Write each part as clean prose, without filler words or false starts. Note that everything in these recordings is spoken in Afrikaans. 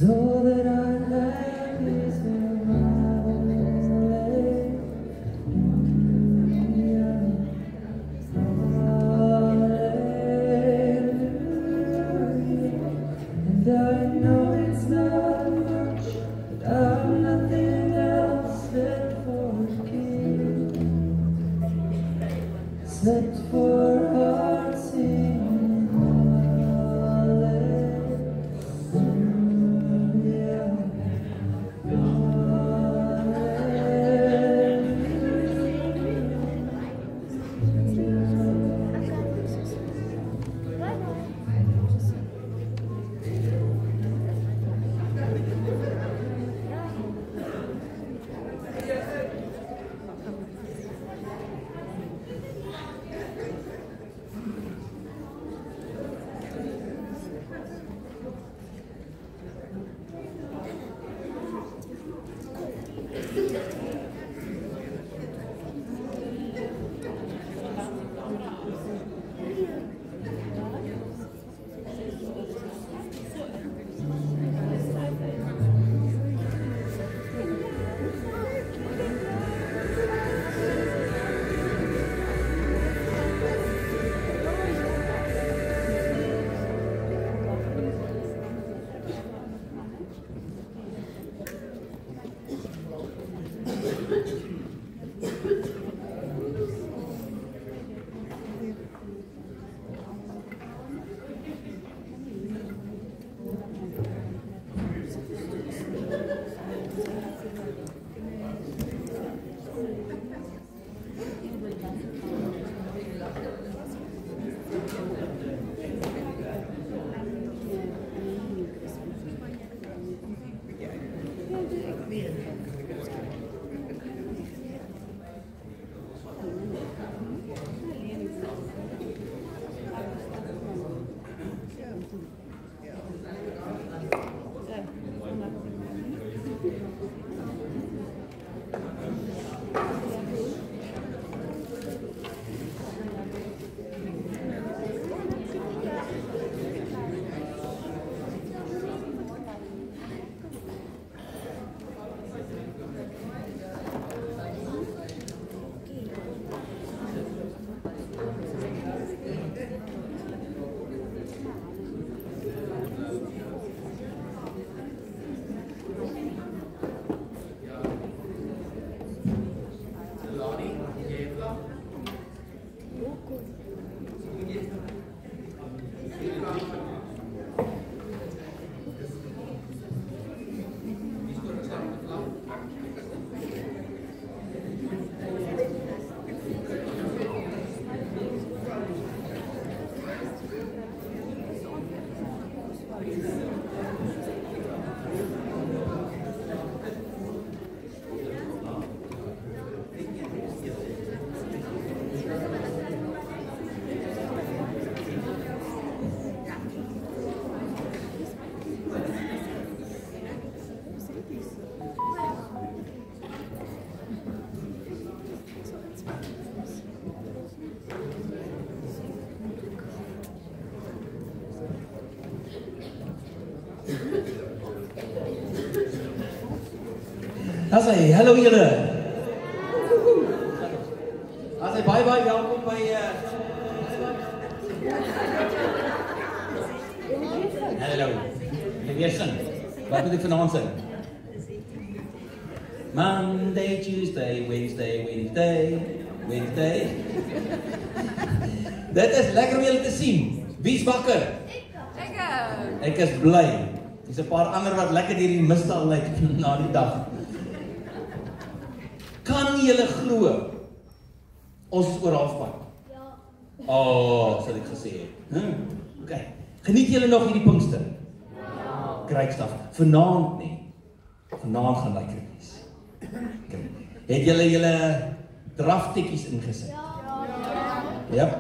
all that I have is the and I know it's not much, but I've nothing else except for a kiss, except for hearts singing hallelujah, As hy, hallo julle. As hy, baie welkom by hallo. Jy weer sing. Wat moet ek vanaand sing? Monday, Tuesday, Wednesday. Dit is lekker om julle te sien. Wie's wakker? Ek is bly. Dis 'n paar ander wat lekker hierdie misdaal lyk na die dag. Kan julle glo? Ons is oor halfpad. Ja. Sal ek gesê het. Okay. Geniet julle nog hierdie Pinkster? Ja. Kruikstaf. Vanaand nie. Vanaand gaan lekker wees. Okay. Het julle draftekkies ingesit? Ja.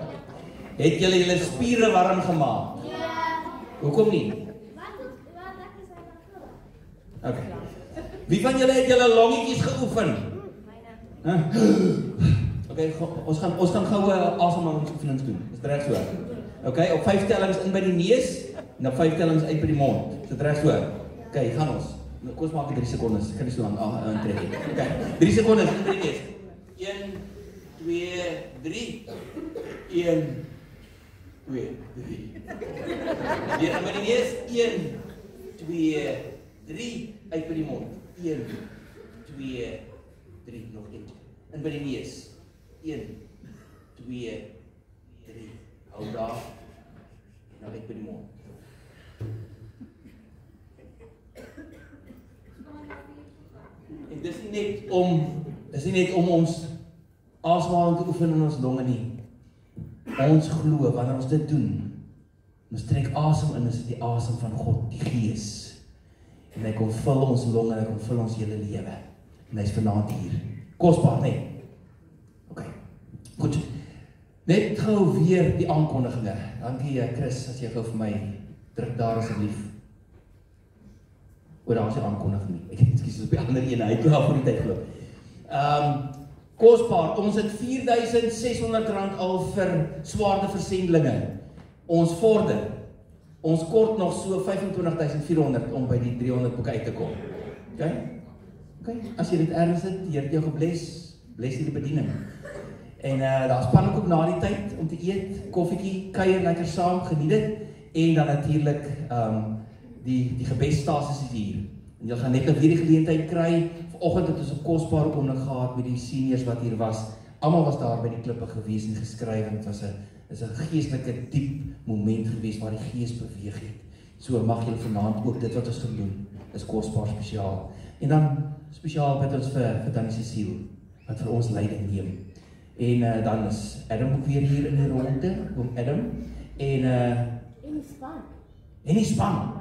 Het julle spiere warm gemaak? Ja. Hoekom nie? Okay. Wie van julle het julle longetjies geoefen? Okay, ons gaan gou asemhalingsoefenings doen. Is dit reg so? Okay, op 5 tellings in by die neus en op 5 tellings uit by die mond. Is dit reg so? Okay, gaan ons. Kom ons maak 3 sekondes. Ek kan nie so lang intrek nie. Okay, 3 sekondes. 1, 2, 3. 1, 2, 3. Ja, maar die is 1, 2, 3. Uit by die mond. 1, 2, 3. Nog eentje. En by die neus. 1, 2, 3. Hou daar. En nou uit by die mond. En dis nie net om ons asemhaling te oefen in ons longe nie. Ons glo wanneer ons dit doen, ons trek asem in, is dit die asem van God, die Gees. En hy kom vul ons longe, en hy kom vul ons hele lewe. En hy is vanaand hier. Kosbaar, nee. Ok, goed. Net gou weer die aankondiginge. Dankie Chris, as jy gou vir my druk daar asseblief. Daar is die aankondiging nie. Ek excuse op die ander ene, hy het klaar voor die tyd geloop. Kosbaar, ons het R4.600 al vir swaarde versendelinge. Ons vorder. Ons kort nog so 25.400 om by die 300 boeke uit te kom. Ok, as jy dit ergens het, jy het jou gebless, bless die bediening. En daar is pan ook na die tyd om te eet, koffiekie, kuier, lekker saam, geniet dit. En dan natuurlijk die gebedstasis is hier. En jy gaan net nog weer die geleentheid kry. Vanoggend het ons 'n kosbare oomblik gehad met die seniors wat hier was. Almal was daar by die klippe gewees en geskryf en dit was 'n geestelike diep moment gewees waar die Gees beweeg het. So mag julle vanaand ook dit wat ons gaan doen, is kosbaar spesiaal. En dan spesiaal bid ons vir Tannie Cecile wat vir ons leiding neem. En dan is Adam ook weer hier in die ronde, oom Adam. En die span.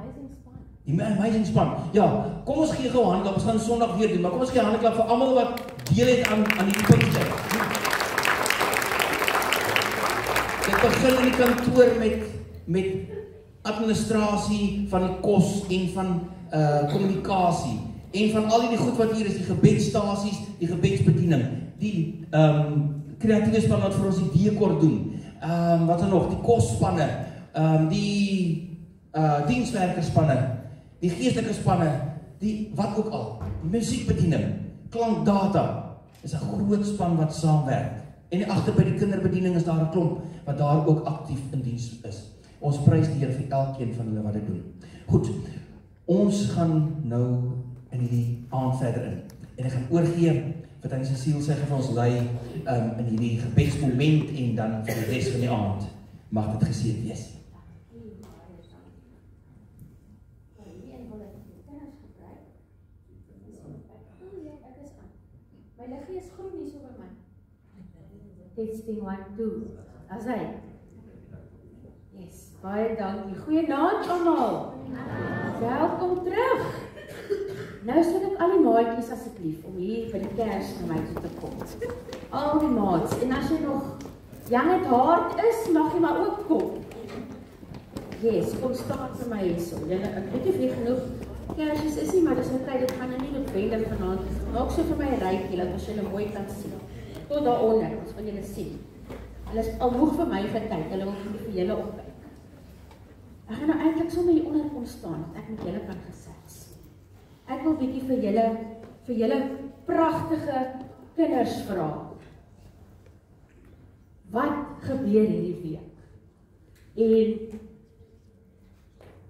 Die amazing span. Ja, kom ons gee gou handklap, ons gaan Sondag weer doen, maar kom ons gee handklap vir almal wat deel het aan die Pinkster. Dit begin in die kantoor met administrasie van die kos en van kommunikasie en van al die goed wat hier is, die gebedsstasies, die gebedsbediening, die kreatiewe span wat vir ons die dekor doen, wat er nog, die kosspanne, die dienswerkerspanne, die geestelike spanne, die wat ook al, die musiekbediening, klankdata, is 'n groot span wat saamwerk. En agter by die kinderbediening is daar 'n klomp wat daar ook aktief in diens is. Ons prys die Here vir elkeen van hulle wat dit doen. Goed, ons gaan nou in hierdie aand verder in. En ek gaan oorgee vir Tannie Cecile sê vir ons lei in hierdie gebedsmoment en dan vir die res van die aand. Mag dit geseën wees. My liggie is groen hier so by my. Testing 1, 2. As hy. Yes, baie dankie. Goeienaand almal. Welkom terug. Nou sien ek al die maatjies asseblief om hier by die kers na my toe te kom. Al die maats. En as jy nog jong en hard is, mag jy maar ook kom. Yes, kom staan vir my hierso. Julle, ek weet nie of jy genoeg kersies is nie, maar dis okay, dit gaan nou nie noodwendig vanaand. Maak so vir my rykie, dat ons julle mooi kan sien. Tot daaronder, ons van julle sien. Hulle is al moeg vir my getyd, hulle wil vir julle opkyk. Ek gaan nou eintlik sommer hier onder kom staan, dat ek met julle kan gesels. Ek wil bietjie vir julle pragtige kinders vra. Wat gebeur hierdie week?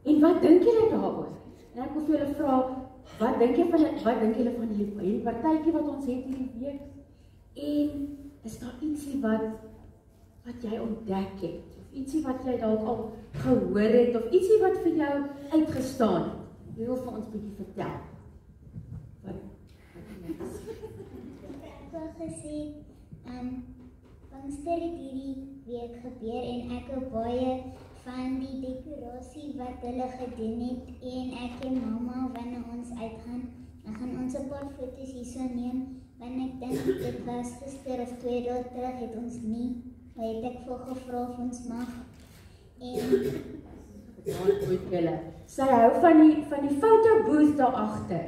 En wat dink julle daaroor? En ek wil vir julle vra, wat dink julle van die partytjie wat ons het hierdie week? En is daar ietsie wat jy ontdek het? Of ietsie wat jy dalk al gehoor het? Of ietsie wat vir jou uitgestaan het? Jy wil vir ons bietjie vertel. Wat ek wil gesê, Pinkster het hierdie week gebeur en ek het baie van die dekorasie wat hulle gedoen het en ek en mamma wanneer ons uitgaan, dan gaan ons 'n paar foto's hierso neem, want ek dink dit was gister of 2 dae terug het ons nie, maar het ek vir gevra of ons mag. En sy hou van die fotobooth daar agter.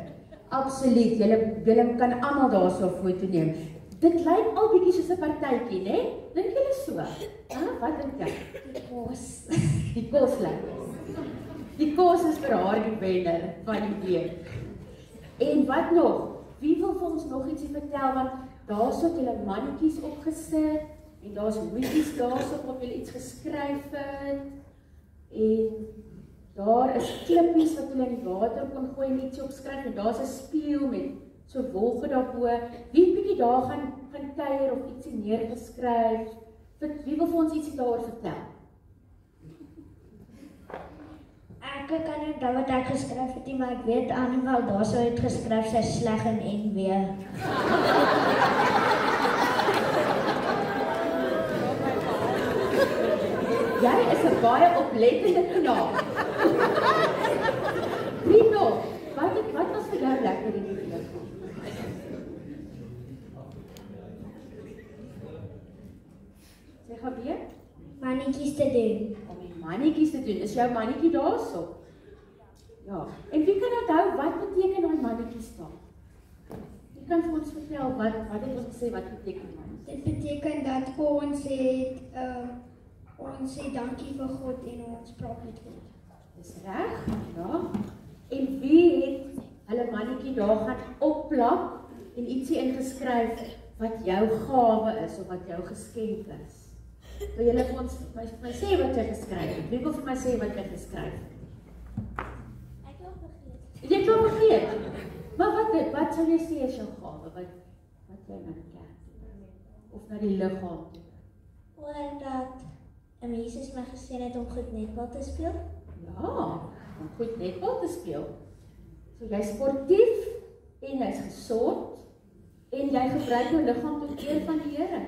Absoluut, julle kan almal daar so 'n foto neem. Dit lyk al bietjie soos 'n partytjie, né? Dink julle so? Wat dink jy? die kos. Die kos lyk. Die kos is vir haar die wenner van die week. En wat nog? Wie wil vir ons nog ietsie vertel? Want daar is ook julle mannetjies opgesit en daar is wikkies daarso wat julle iets geskryf het. En daar is klippies wat julle in die water kon gooi en ietsie opskryf en daar is 'n spieël met so wolke daarbo. Wie bietjie daar gaan kuier of ietsie neergeskryf? Wie wil vir ons ietsie daaroor vertel? Ek kan nie onthou wat ek geskryf het nie, maar ek weet Annabel daar sou het geskryf sy is sleg in NW. Jy is 'n baie oplettende knaap. Wie nog? Wat was vir jou lekker in die week? Sê gou weer. Mannetjies te doen. Om die mannetjies te doen. Is jou mannetjie daarso? Ja. En wie kan onthou wat beteken daai mannetjies daar? Wie kan vir ons vertel wat het ons gesê wat beteken mannetjies? Dit beteken dat ons sê dankie vir God en ons praat met God. Dis reg? Ja. En wie het hulle mannetjie daar gaan opplak en ietsie ingeskryf wat jou gawe is of wat jou geskenk is? Wil julle vir ons my sê wat jy geskryf het? Wie wil vir my sê wat jy geskryf het? Ek het vergeet. Jy het al vergeet. Maar wat sou jy sê is jou gawe? Wat jy na die kerk toe of na die liggaam toe? Oor dat Jesus my gesê het om goed netbal te speel. Ja, om goed netbal te speel. So jy's sportief en jy's gesond en jy gebruik jou liggaam tot eer van die Here.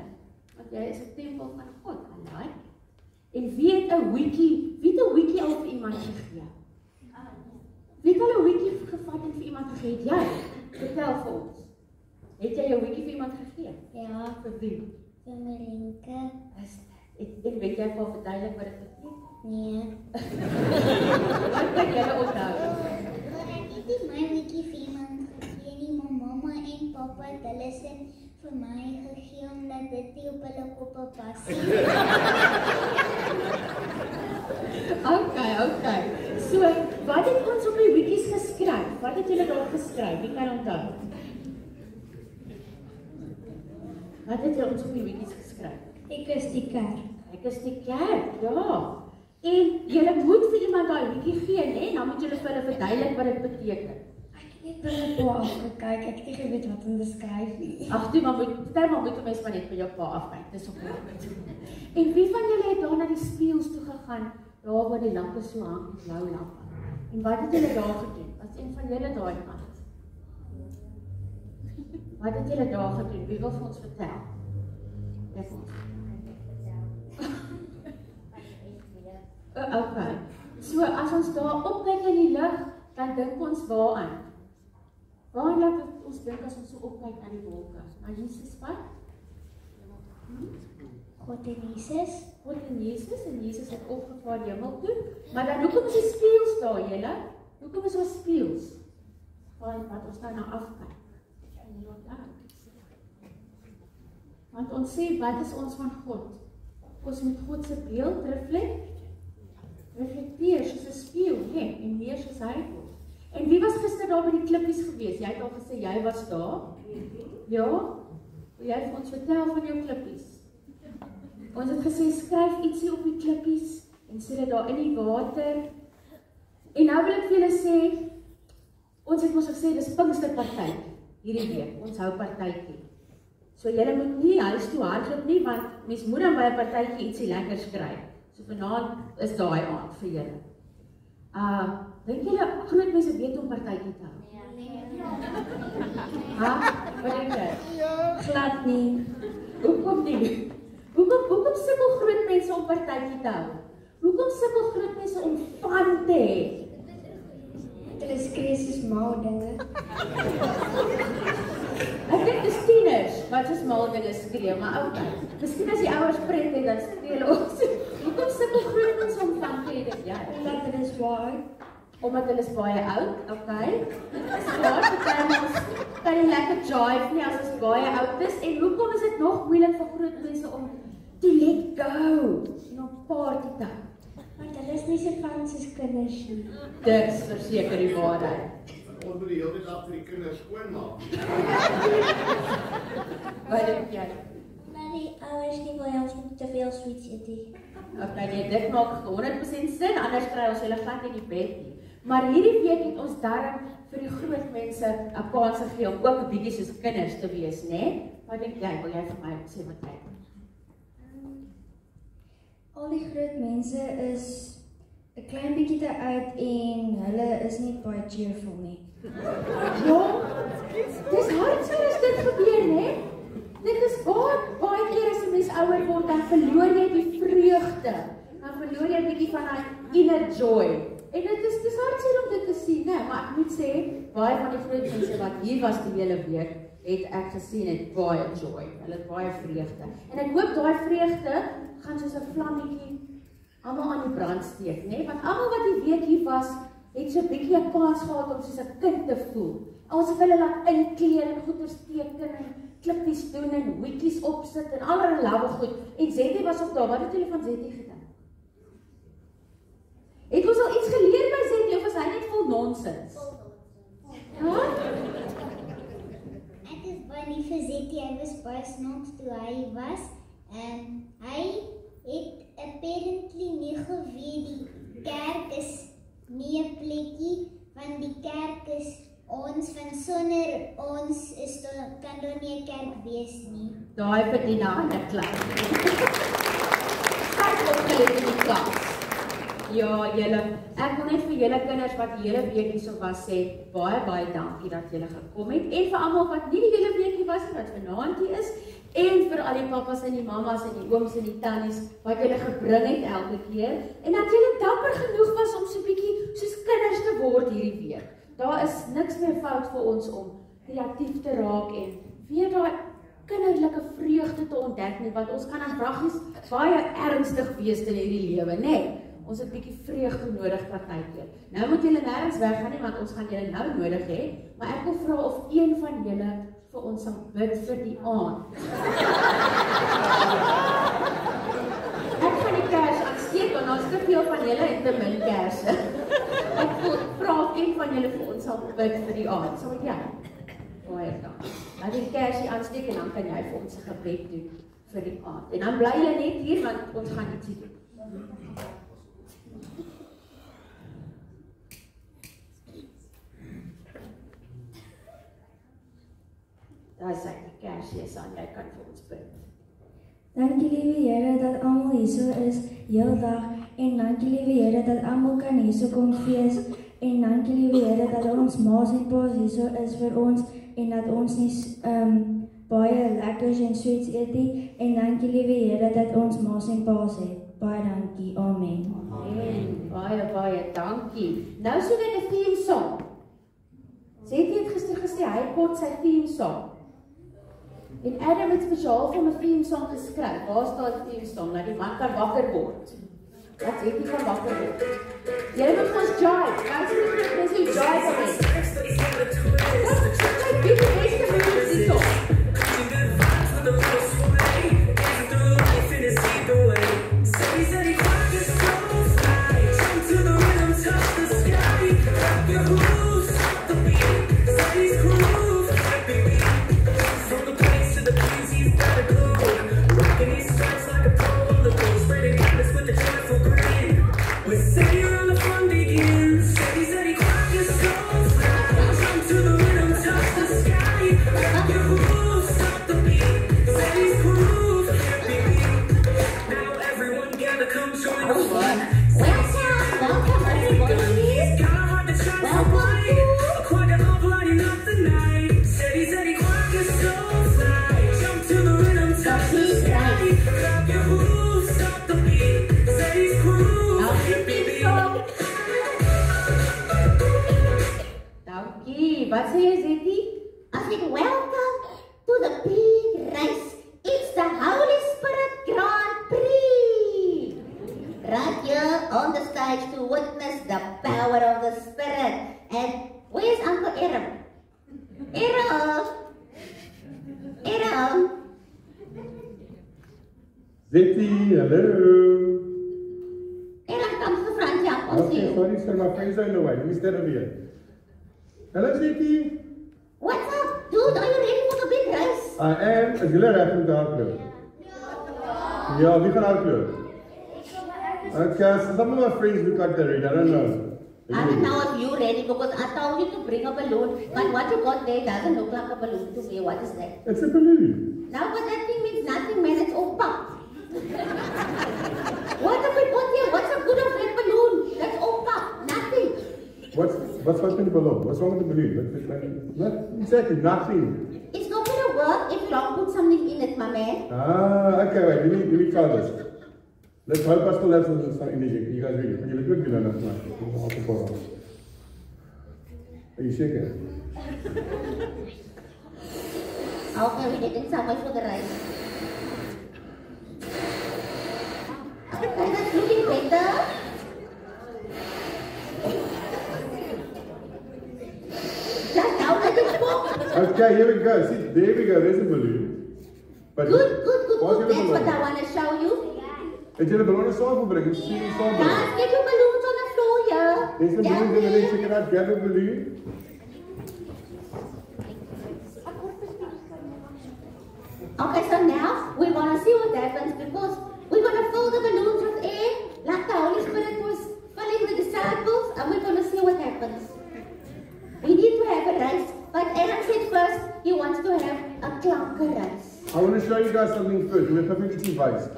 Want jy is 'n tempel van God, alraai. En wie het 'n wiki al vir iemand gegee? Wie het al 'n wiki gevat en vir iemand gegee? Het jy? Vertel vir ons. Het jy jou wiki vir iemand gegee? Ja, Vir wie? vir Marinke. En weet jy vir verduidelik wat dit beteken? Nee. Wat kan julle onthou? Ek het nie my wiki vir iemand gegee nie, my mamma en pappa het hulle sin vir my gegee omdat dit nie op hulle koppe pas nie. Okay. So, wat het ons op die wikkies geskryf? Wat het julle daar geskryf? Wie kan onthou? Wat het julle ons op die wikkies geskryf? Ek is die kerk. Ek is die kerk, ja. En julle moet vir iemand daai wikkie gee, né? Dan moet julle vir hulle verduidelik wat dit beteken. Ek het by my pa afgekyk, ek het nie geweet wat om te skryf nie. Ag, toe maar moet 'n mens maar net by jou pa afkyk. Dis op goed. En wie van julle het daar na die spieëls toe gegaan, daar waar die lampe so hang, die blou lampe? En wat het julle daar gedoen? Was een van julle daai kant? Wat het julle daar gedoen? Wie wil vir ons vertel? Ek ons. Okay. So as ons daar opkyk in die lug, dan dink ons waaraan? Waaraan laat ons dink as ons so opkyk na die wolke? Na Jesus wat? God en Jesus. God en Jesus het opgevaar hemel toe. Maar dan hoekom is die spieëls daar, julle? Hoekom is daar spieëls? Wat ons nou na afkyk. Want ons sê, wat is ons van God? Ons moet God se beeld reflekteer soos 'n spieël, hè, en meer soos hy word. En wie was gister daar by die klippies gewees? Jy het al gesê jy was daar. Ja? Wil jy vir ons vertel van jou klippies? Ons het gesê skryf ietsie op die klippies en sit dit daar in die water. En nou wil ek vir julle sê, ons het mos gesê dis Pinksterpartytjie hierdie week. Ons hou partytjie. So julle moet nie huis toe hardloop nie, want mens moet dan by 'n partytjie ietsie lekkers kry. So vanaand is daai aand vir julle. Dink julle groot mense weet om partytjie te hou? Wat dink jy? Glad nie. Hoekom nie? Hoekom sukkel groot mense om partytjie te hou? Hoekom sukkel groot mense om van te hê? Hulle skree soos mal dinge. Ek dink dis tieners wat soos mal dinge skree, maar okay. Miskien as die ouers pret het, dan skree hulle ook so. Hoekom sukkel groot mense om van te hê, dink jy? Omdat hulle is waar. Omdat hulle is baie oud, okay. Spaar kan nie lekker jive nie as ons baie oud is. En hoekom is dit nog moeilik vir groot mense om to let go en om party te hou? Want hulle is nie so van soos kinders nie. Dis verseker die waarheid. Ons moet die hele tyd af vir die kinders skoonmaak. Wat dink jy? Maar die ouers nie wil ons nie te veel sweets eet nie. Okay, nee, dit maak 100% sin, anders kry ons hulle glad nie die bed nie. Maar hierdie week het ons darm vir die groot mense 'n kans gegee om ook 'n bietjie soos kinders te wees, né? Wat dink jy? Wil jy vir my sê wat jy? Al die groot mense is 'n klein bietjie te oud en hulle is nie baie cheerful nie. Ja, dis hartseer as dit gebeur, né? Dit is baie keer as 'n mens ouer word, dan verloor jy die vreugde. Dan verloor jy 'n bietjie van daai inner joy. En dit is hartseer om dit te sien, né? Maar ek moet sê, baie van die groot mense wat hier was die hele week, het ek gesien het baie joy. Hulle het baie vreugde. En ek hoop daai vreugde gaan soos 'n vlammetjie almal aan die brand steek, né? Want almal wat die week hier was, het so 'n bietjie 'n kans gehad om soos 'n kind te voel. Ons het hulle laat inkleer en goeders teken en klippies doen en hoedjies opsit en allerlei lawwe goed. En Zetty was ook daar. Wat het julle van Zetty gedink? Het ons al iets geleer by Zetty of is hy net vol nonsens? Ja? Ek is baie lief vir Zetty, hy was baie snaaks toe hy was. Hy het apparently nie geweet die kerk is nie 'n plekkie, want die kerk is ons, van sonder ons kan daar nie 'n kerk wees nie. Daai verdien 'n hande klap. Skryf opgelet in die klas. Ja, julle, ek wil net vir julle kinders wat die hele week hierso was sê, baie dankie dat julle gekom het. En vir almal wat nie die hele week hier was nie, wat vanaand hier is, en vir al die pappas en die mammas en die ooms en die tannies wat julle gebring het elke keer. En dat julle dapper genoeg was om so 'n bietjie soos kinders te word hierdie week. Daar is niks meer fout vir ons om kreatief te raak en weer daai kinderlike vreugde te ontdek nie, want ons kan as braggies baie ernstig wees in hierdie lewe, né? Ons het 'n bietjie vreugde nodig partykeer. Nou moet julle nêrens weggaan nie, want ons gaan julle nou nodig hê, maar ek wil vra of een van julle vir ons sal bid vir die aand. Ek gaan die kers aansteek, want daar's te veel van julle en te min kersse. Ek wil vra of een van julle vir ons sal bid vir die aand. Sal jy? Baie dankie. Laat die kersie aansteek en dan kan jy vir ons 'n gebed doen vir die aand. En dan bly jy net hier, want ons gaan ietsie doen. Daar sê die kersie is aan, jy kan vir ons bid. Dankie liewe Here dat almal hierso is heeldag en dankie liewe Here dat almal kan hierso kom fees en dankie liewe Here dat ons ma's en pa's hierso is vir ons en dat ons nie baie lekkers en sweets eet nie en dankie liewe Here dat ons ma's en pa's het. Baie dankie. Amen. Amen. Baie dankie. Nou sou dit 'n theme song. Zetty het gister gesê hy kort sy theme song. En Adam het spesiaal vir 'n theme song geskryf. Waar staan die theme song? Dat die man kan wakker word. Wat Zetty kan wakker word. Jy moet ons jive. Ons moet jive daarmee. Kyk, wie die beste mense is hier. Wat sê jy, Zetty? I think welcome to the big race. It's the Holy Spirit Grand Prix. Right here on the stage to witness the power of the Spirit. And where's Uncle Aram? Aram! Aram! Zetty, hallo. Aram, come ons Okay, sien. sorry sir, my friends are in the way. Let me stand over here. Hello, Ziki. What's up, dude? Are you ready for the big race? I am. Is julle reg om te hardloop? Ja, wie gaan hardloop? Okay, so some of my friends look like they're ready. I don't know. I don't know if you're ready because I told you to bring a balloon, but what you got there doesn't look like a balloon to me. What is that? It's a balloon. No, but that thing means nothing, man. It's all pop. What have we got here? What's the good of that balloon? That's all pop. Nothing. What's with the balloon? What's wrong with the balloon? Not exactly nothing. It's not gonna work if you don't put something in it, my man. Ah, okay, wait. Let me try this. Let's hope I still have some energy. You guys ready? You look good enough now. Are you shaking? Okay, we're getting somewhere for the race. Okay, that's looking better. Just now, let it pop. Okay, here we go. See, there we go. There's a balloon. But Good. what's your That's what balloon? I want to show you. Het jy 'n ballon op tafel bring? Ek sien die tafel. Guys, get your balloons on the floor here. There's a balloon in the check it out. Grab a balloon. Okay, so now we're going to see what happens because we're going to fill the balloons with air like the Holy Spirit was filling the disciples, and we're going to see what happens. We need to have a race, but Aaron said first he wants to have a clunker race. I want to show you guys something first. Jy moet perfek iets wys.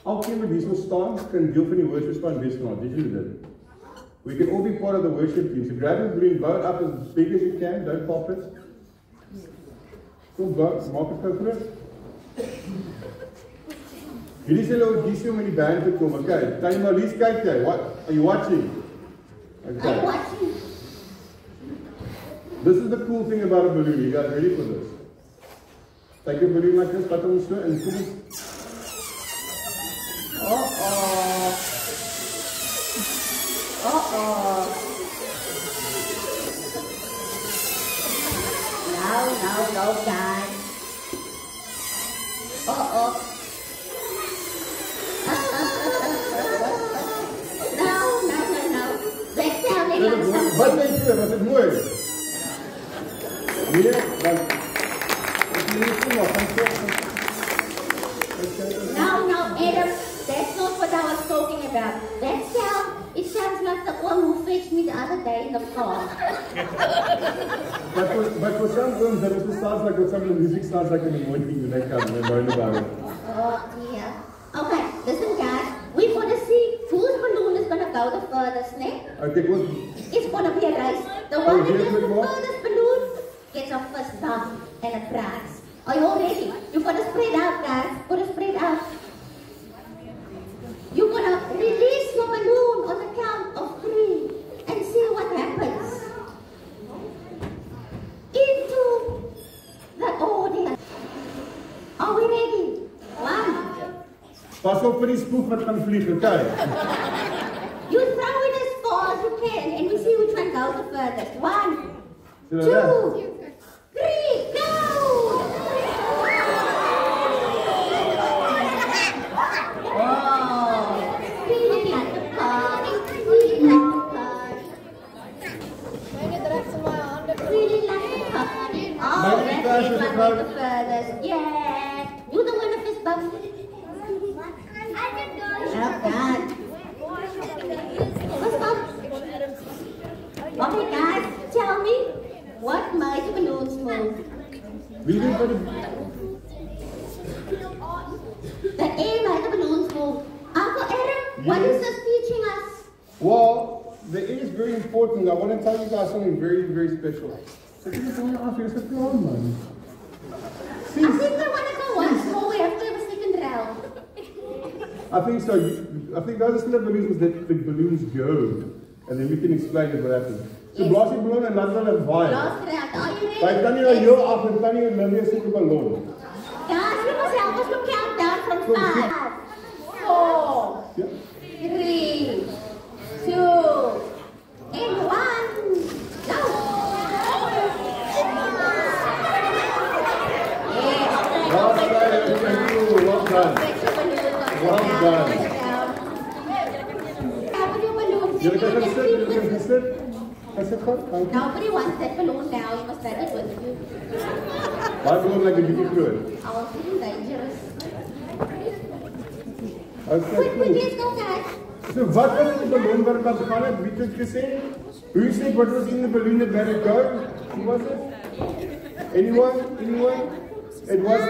Alkeen wat hierso staan, kan deel van die worship wees vanaand. Did you do that? We can all be part of the worship team. So grab a balloon, blow it up as big as you can. Don't pop it. Kom, blow, maak het gou groot. Hierdie is hulle audisie om in die band te kom. Okay, Tanya Marlies, kyk jy. What? Are you watching? Okay. I'm watching. This is the cool thing about a balloon. You guys ready for this? Take a balloon like this, pat hom so en kom. No, guys. No. Let's tell me something. Wat denk je? Was het mooi? Nee, dan... No, Adam, that's not what I was talking about. It sounds like the one who fetched me the other day in the car. But for some rooms, that also sounds like what some of the music sounds like in the morning when they come and they moan about it. Oh dear. Okay, listen guys, we're gonna see whose balloon is gonna go the furthest, ne? Okay, goed. It's gonna be a race. The one that gets the furthest balloon gets a first bump and a prize. Are you all ready? You're gonna spread out, guys. Gonna spread out. You're gonna release your balloon on the count of 3 and see what happens. Into the audience. Are we ready? 1. Pas op vir die spoef wat gaan vlieg, okay? You throw it as far as you can and we see which one goes the furthest. 1, Sien 2, jy? 3, go! Oh, feeling like a party, feeling like a party. Feeling like a party. Oh, that's it, one goes the furthest. Yeah. You're the one of this bump. Oh, God. What's up? Okay, guys, tell me what made the balloons move? Wie doen vir die... The air made the balloons move. Uncle Aaron, what is this teaching us? Well, the air is very important. I want to tell you guys something very, very special. So this is only off here. It's a plan, man. I think we want to go once more. We have to have a second round. I think so. I think those are still the balloons that the balloons go. And then we can explain it what happens. So Yes. blaas die ballon en laat hulle vaai. Last round. Are you ready? By Tannie nou heel af en Tannie en Lily sit op 'n ballon. Guys, we must help us to count down from From 5, 4, Ja. 3, 2, and 1. Go! Yeah, Well done, thank you. Well done. Well done. Have your balloons. Julle kan gaan Nobody wants that balloon now. You must take it with you. My balloon like a bit fluid. I was feeling dangerous. Okay, Quick, cool. let's go, guys. So what was the balloon wat wat gaan het? Wie het gesê? Who said what was in the balloon that let it go? Who was it? Anyone? Anyone? It was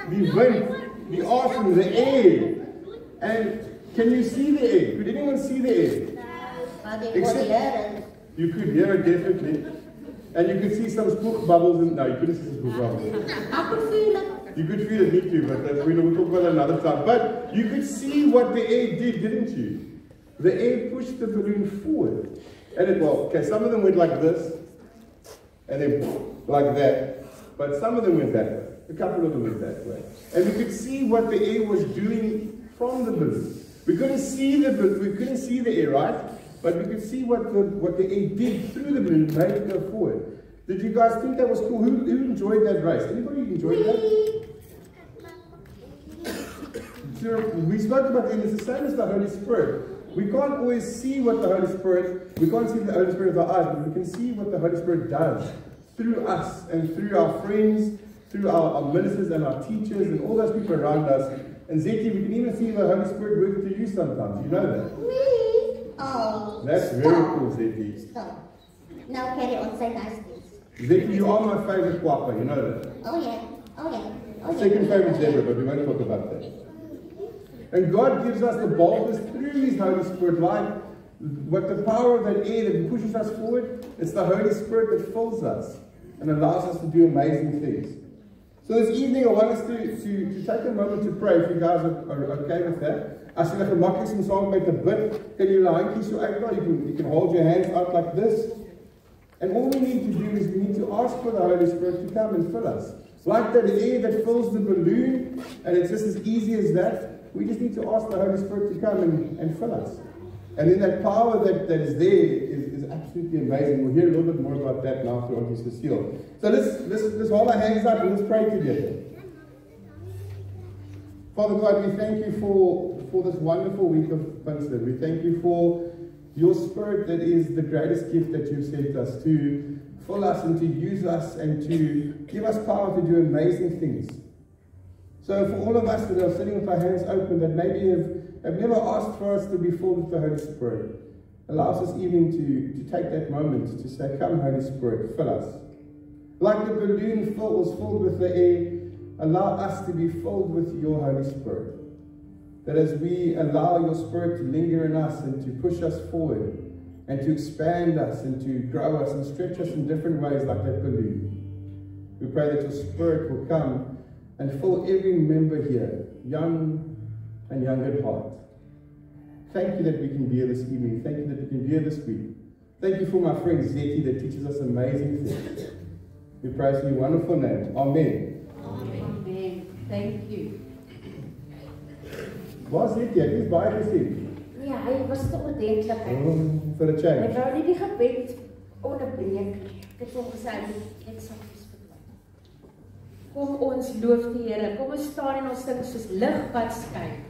the wind, the ocean, the air. And can you see the air? Could anyone see the air? Except you could hear it definitely. And you could see some spook bubbles in, no, you couldn't see some spook bubbles. I could feel it. You could feel it, me too, but that's, we'll talk about it another time. But you could see what the air did, didn't you? The air pushed the balloon forward. And it, well, okay, some of them went like this, and then like that. But some of them went that way. A couple of them went that way. And we could see what the air was doing from the balloon. We couldn't see the balloon, we couldn't see the air, right? But we could see what the air did through the balloon, made it go forward. Did you guys think that was cool? Who enjoyed that race? Anybody enjoyed that? So we spoke about it, it's the same as the Holy Spirit. We can't always see what the Holy Spirit, we can't see the Holy Spirit with our eyes, but we can see what the Holy Spirit does through us and through our friends, through our ministers and our teachers and all those people around us. And Zeki, we can even see the Holy Spirit working through you sometimes. You know that? Me? Oh. That's very cool, Zeki. Stop. Now carry on, say nice things. Zeki, you are my favorite kwapa, you know that? Oh yeah, oh yeah, oh yeah. Second favorite ever, but we won't talk about that. And God gives us the boldness through His Holy Spirit, like what the power of that air that pushes us forward, it's the Holy Spirit that fills us and allows us to do amazing things. So this evening I want us to take a moment to pray, if you guys are okay with that. As jy gemaklik is om saam met 'n bid, kan jy jou handjies so uitlaai, you can hold your hands out like this. And all we need to do is we need to ask for the Holy Spirit to come and fill us. Like that air that fills the balloon, and it's just as easy as that. We just need to ask the Holy Spirit to come and fill us. And then that power that is there is absolutely amazing. We'll hear a little bit more about that now through Auntie Cecile. So let's hold our hands up and let's pray together. Father God, we thank you for this wonderful week of Pinkster. We thank you for your Spirit that is the greatest gift that you've sent us, to fill us and to use us and to give us power to do amazing things. So for all of us that are sitting with our hands open, that maybe have never asked for us to be filled with the Holy Spirit, allow us this evening to take that moment to say, come Holy Spirit, fill us. Like the balloon was filled with the air, allow us to be filled with your Holy Spirit. That as we allow your Spirit to linger in us and to push us forward and to expand us and to grow us and stretch us in different ways like that balloon. We pray that your Spirit will come and fill every member here, young and young at heart. Thank you that we can be here this evening. Thank you that we can be here this week. Thank you for my friend Zeki that teaches us amazing things. We praise in your wonderful name. Amen. Amen. Thank you. Waar Zeki? Ek is baie gesien. Ja, hy was te oordentlik. For a Hy change. wou nie die gebed onderbreek. Ek het hom gesê, net saggies verdwyn. Kom ons loof die Here. Kom ons staan en ons sing soos lig wat skyn.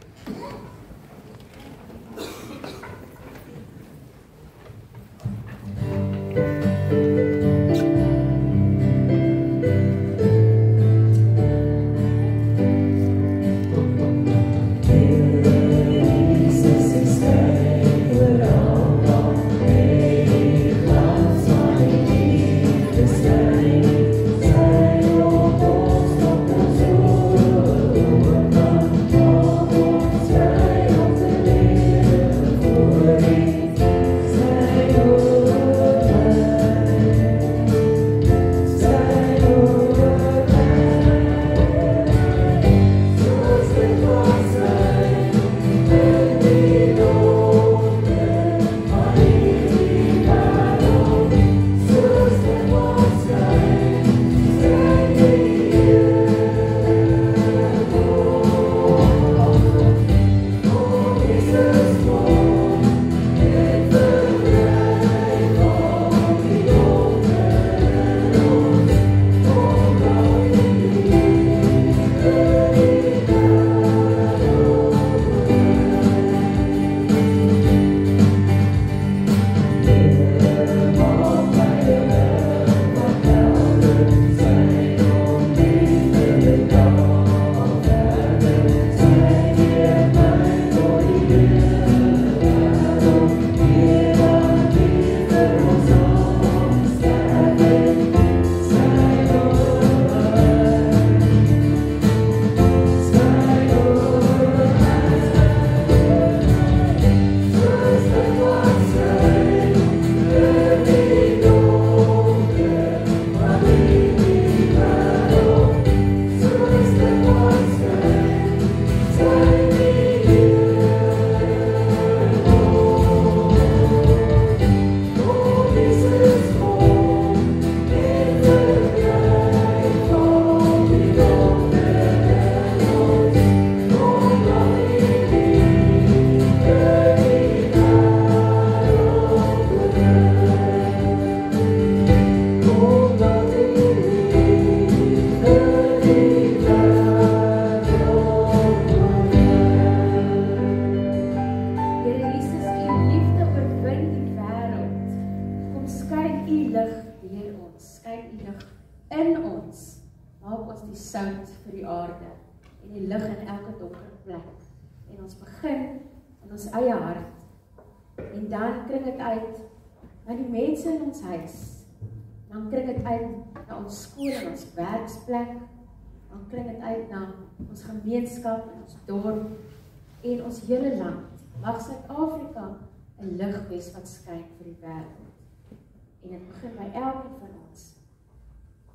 skyn u lig deur ons, skyn u lig in ons, maak ons die sout vir die aarde, en die lig in elke donker plek, en ons begin in ons eie hart, en dan kring dit uit na die mense in ons huis, dan kring dit uit na ons skool en ons werksplek, dan kring dit uit na ons gemeenskap, ons dorp, en ons hele land. Mag Suid-Afrika 'n lig wees wat skyn vir die wêreld. En dit begin by elkeen van ons,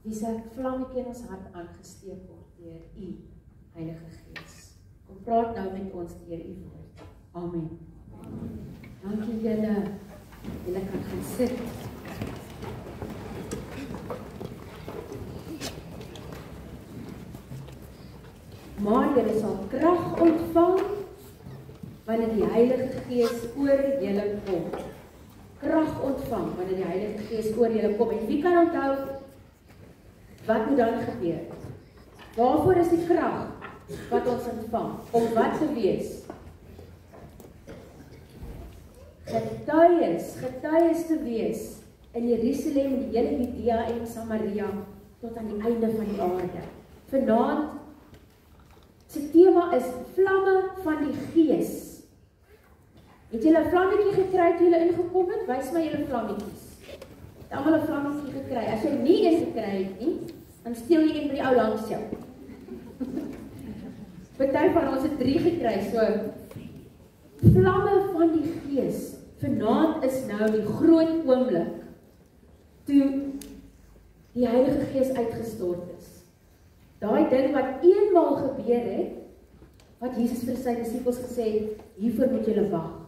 wie se vlammetjie in ons hart aangesteek word deur u Heilige Gees. Kom praat nou met ons deur u woord. Amen. Dankie julle. Julle kan gaan sit. Maar julle sal krag ontvang wanneer die Heilige Gees oor julle kom. Krag ontvang wanneer die Heilige Gees oor julle kom. En wie kan onthou wat moet dan gebeur? Waarvoor is die krag wat ons ontvang? Om wat te wees? Getuies te wees in Jerusalem, die hele Judea en Samaria tot aan die einde van die aarde. Vanaand se tema is vlamme van die Gees. Het julle 'n vlammetjie gekry toe julle ingekom het? Wys my julle vlammetjies. Het almal 'n vlammetjie gekry. As jy nie een gekry het nie, dan steel jy een by die ou langs jou. Party van ons het 3 gekry, so vlamme van die Gees. Vanaand is nou die groot oomblik toe die Heilige Gees uitgestort is. Daai ding wat eenmaal gebeur het, wat Jesus vir sy disippels gesê het, hiervoor moet julle wag.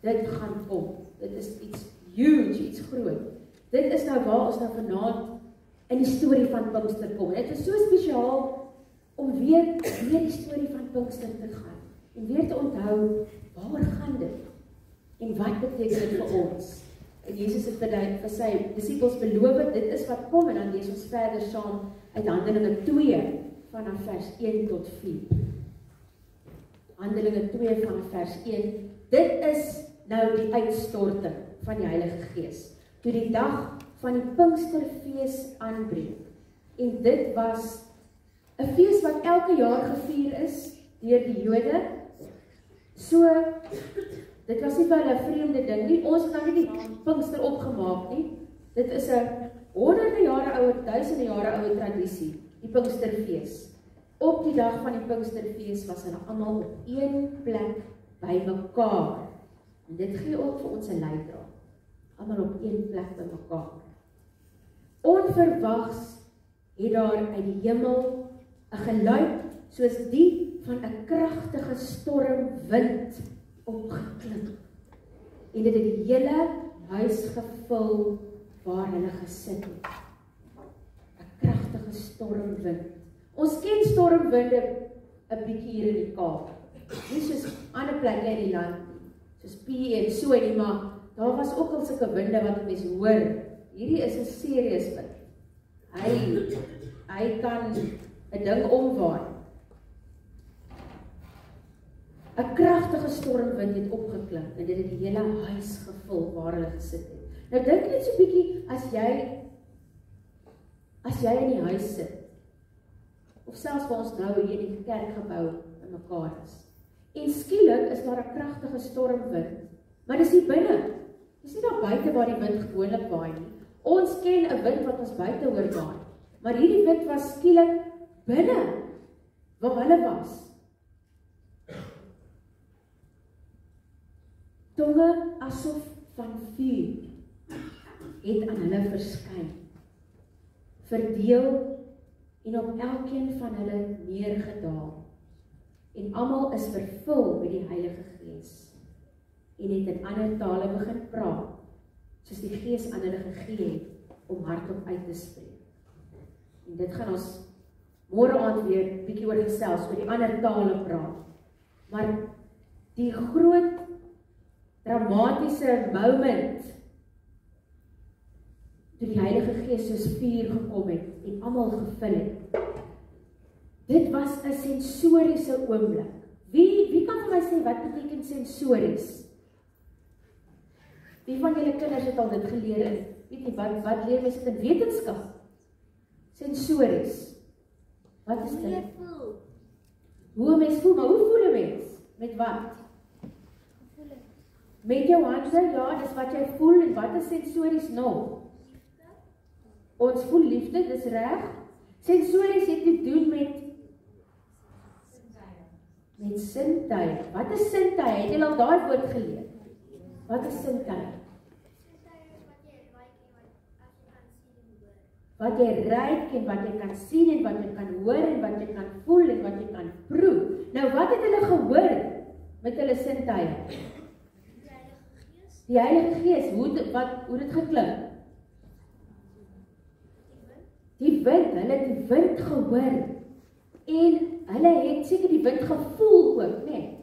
Dit gaan kom. Dit is iets huge, iets groot. Dit is nou waar ons nou vanaand in die storie van Pinkster kom. Dit is so spesiaal om weer die storie van Pinkster te gaan. En weer te onthou, waaroor gaan dit? En wat beteken dit vir ons? En Jesus het vir sy disippels beloof, dit is wat kom, en dan lees ons verder saam uit Handelinge 2, vanaf vers 1 tot 4. Handelinge 2 vanaf vers 1. Dit is nou die uitstorting van die Heilige Gees. Toe die dag van die Pinksterfees aanbreek. En dit was 'n fees wat elke jaar gevier is deur die Jode. So, dit was nie vir hulle 'n vreemde ding nie. Ons het nou nie die Pinkster opgemaak nie. Dit is 'n honderde jare ou, duisende jare ou tradisie, die Pinksterfees. Op die dag van die Pinksterfees was hulle almal op een plek bymekaar. En dit gee ook vir ons 'n leidraad. Almal op een plek bymekaar. Onverwags het daar uit die hemel 'n geluid soos die van 'n kragtige stormwind opgeklink. En dit het die hele huis gevul waar hulle gesit het. 'n Kragtige stormwind. Ons ken stormwinde 'n bietjie hier in die Kaap. Nie soos ander plekke in die land nie. Soos PE en so nie, maar daar was ook al sulke winde wat mense hoor. Hierdie is 'n serious wind. Hy kan 'n ding omwaai. 'n Kragtige stormwind het opgeklink en dit het die hele huis gevul waar hulle gesit het. Nou dink net so 'n bietjie as jy in die huis sit, of selfs waar ons nou hier in die kerkgebou in mekaar is. En skielik is daar 'n kragtige stormwind, maar dis nie binne. Dis nie daar buite waar die wind gewoonlik waai nie. Ons ken 'n wind wat ons buite hoor waai, maar hierdie wind was skielik binne waar hulle was. Tonge asof van vuur het aan hulle verskyn, verdeel en op elkeen van hulle neergedaal. En almal is vervul met die Heilige Gees en het in ander tale begin praat, soos die Gees aan hulle gegee het om hardop uit te spreek. En dit gaan ons môre aand weer bietjie oor gesels, oor die ander tale praat. Maar die groot dramatiese moment toe die Heilige Gees soos vuur gekom het en almal gevul het. Dit was 'n sensoriese oomblik. Wie kan vir my sê wat beteken sensories? Wie van julle kinders het al dit geleer in? Weet nie, wat leer mense dit in wetenskap? Sensories. Wat is dit? Hoe 'n mens voel, maar hoe voel 'n mens? Met wat? Met jou hande, ja, dis wat jy voel en wat is sensories nog? Ons voel liefde, dis reg. Sensories het te doen met sintuie. Wat is sintuie? Het jy al daai woord geleer? Wat is sintuie? Wat jy ruik en wat jy kan sien en wat jy kan hoor en wat jy kan voel en wat jy kan proe. Nou wat het hulle gehoor met hulle sintuie? Die Heilige Gees, hoe dit geklink? Die wind, hulle het die wind gehoor en hulle het seker die wind gevoel ook, nee,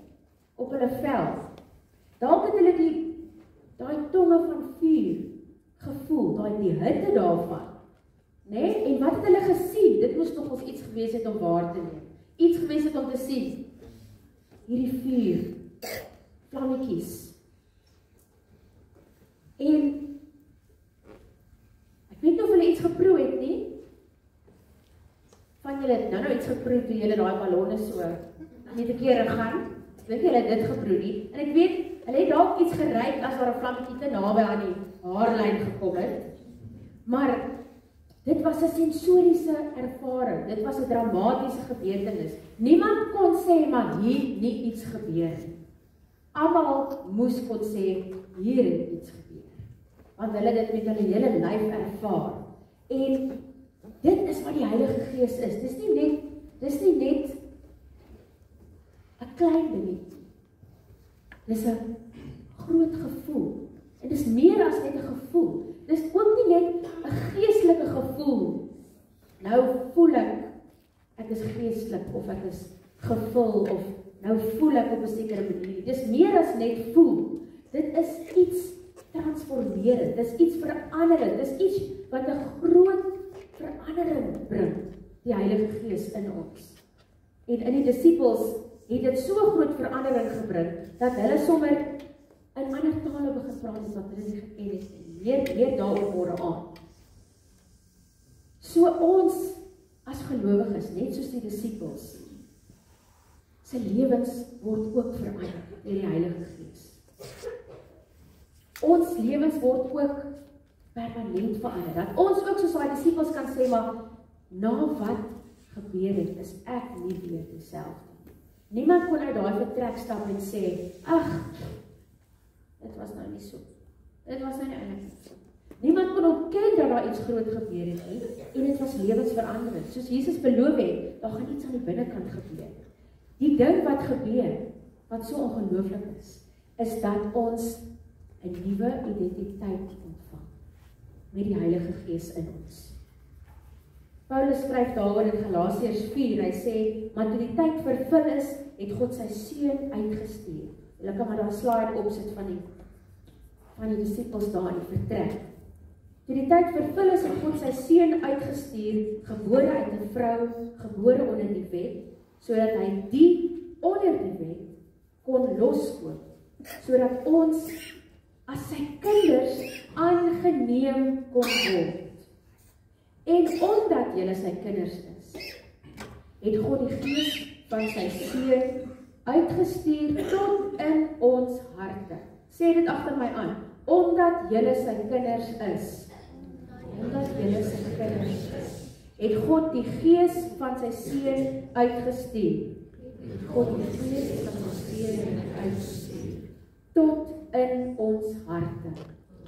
op hulle vel. Dalk het hulle daai tonge van vuur gevoel, die hitte daarvan. Nee? En wat het hulle gesien? Dit moes nog iets gewees het om waar te neem. Iets gewees het om te sien. Hierdie vuur, vlammetjies. En ek weet nie of hulle iets geproe het nie. Van julle het nou iets geproe toe julle daai ballonne so net 'n keer gaan. Ek dink julle het dit geproe nie. En ek weet, hulle het dalk iets geruik as waar 'n vlammetjie te naby aan die haarlyn gekom het. Maar dit was 'n sensoriese ervaring. Dit was 'n dramatiese gebeurtenis. Niemand kon sê maar hier nie iets gebeur nie. Almal moes kon sê hier het iets gebeur. Want hulle dit met hulle hele lyf ervaar. En dit is wat die Heilige Gees is. Dis nie net 'n klein dingetjie. Dis 'n groot gevoel. En dis meer as net 'n gevoel. Dis ook nie net 'n geestelike gevoel. Nou voel ek is geestelik of ek is gevul of nou voel ek op 'n sekere manier. Dis meer as net voel. Dit is iets transformerend. Dis iets veranderend. Dis iets wat 'n groot verandering bring, die Heilige Gees in ons. En in die disippels het dit so groot verandering gebring dat hulle sommer in ander tale begin praat as wat hulle nie geken het nie. Meer daaroor môre aan. So ons as gelowiges, net soos die disippels, se lewens word ook verander deur die Heilige Gees. Ons lewens word ook permanent verander. Dat ons ook soos daai disippels kan sê, maar na wat gebeur het, is ek nie weer dieselfde. Niemand kon uit daai vertrek stap en sê, ag, dit was nou nie so. Dit was nou nie eintlik nie so. Niemand kon ontken dat daar iets groot gebeur het nie, en dit was lewensveranderend. Soos Jesus beloof het, daar gaan iets aan die binnekant gebeur. Die ding wat gebeur, wat so ongelooflik is dat ons 'n nuwe identiteit ontvang met die Heilige Gees in ons. Paulus skryf daaroor in Galasiërs 4, hy sê, maar toe die tyd vervul is, het God sy seun uitgestuur. Julle kan maar daar 'n slide opsit van die disippels daar in die vertrek. Toe die tyd vervul is, het God sy seun uitgestuur, gebore uit 'n vrou, gebore onder die wet, sodat hy die onder die wet kon loskoop, sodat ons as sy kinders aangeneem kon word. En omdat julle sy kinders is, het God die Gees van sy seun uitgestuur tot in ons harte. Sê dit agter my aan. Omdat julle sy kinders is. Omdat julle sy kinders is, het God die Gees van sy seun uitgestuur. God die Gees van sy seun uitgestuur. Tot in ons harte.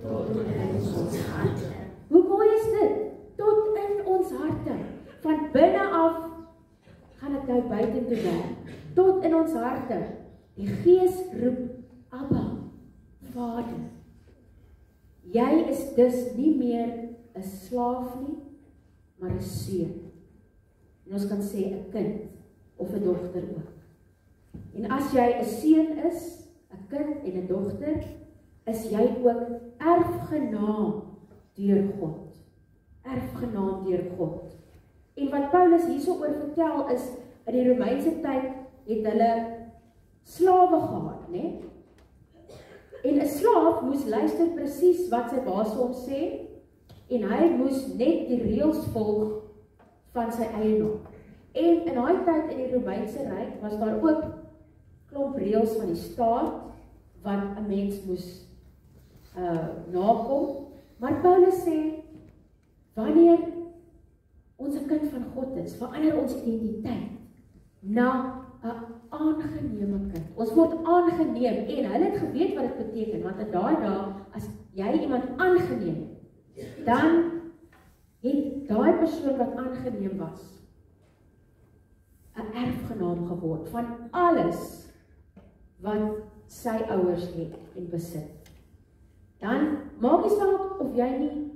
Tot in ons harte. Hoe mooi is dit? Tot in ons harte. Van binne af gaan dit nou buitentoe werk. Tot in ons harte. Die Gees roep, Abba, Vader. Jy is dus nie meer 'n slaaf nie, maar 'n seun. En ons kan sê 'n kind of 'n dogter ook. En as jy 'n seun is, 'n kind en 'n dogter, is jy ook erfgenaam deur God. Erfgenaam deur God. En wat Paulus hierso oor vertel is, in die Romeinse tyd het hulle slawe gehad, né? En 'n slaaf moes luister presies wat sy baas hom sê, en hy moes net die reëls volg van sy eienaar. En in daai tyd in die Romeinse Ryk was daar ook klomp reëls van die staat wat 'n mens moes nakom. Maar Paulus sê, wanneer ons 'n kind van God is, verander ons identiteit na 'n aangename kind. Ons word aangeneem en hulle het geweet wat dit beteken, want in daai dae, as jy iemand aangeneem, dan het daai persoon wat aangeneem was 'n erfgenaam geword van alles wat sy ouers het en besit. Dan maak nie saak of jy nie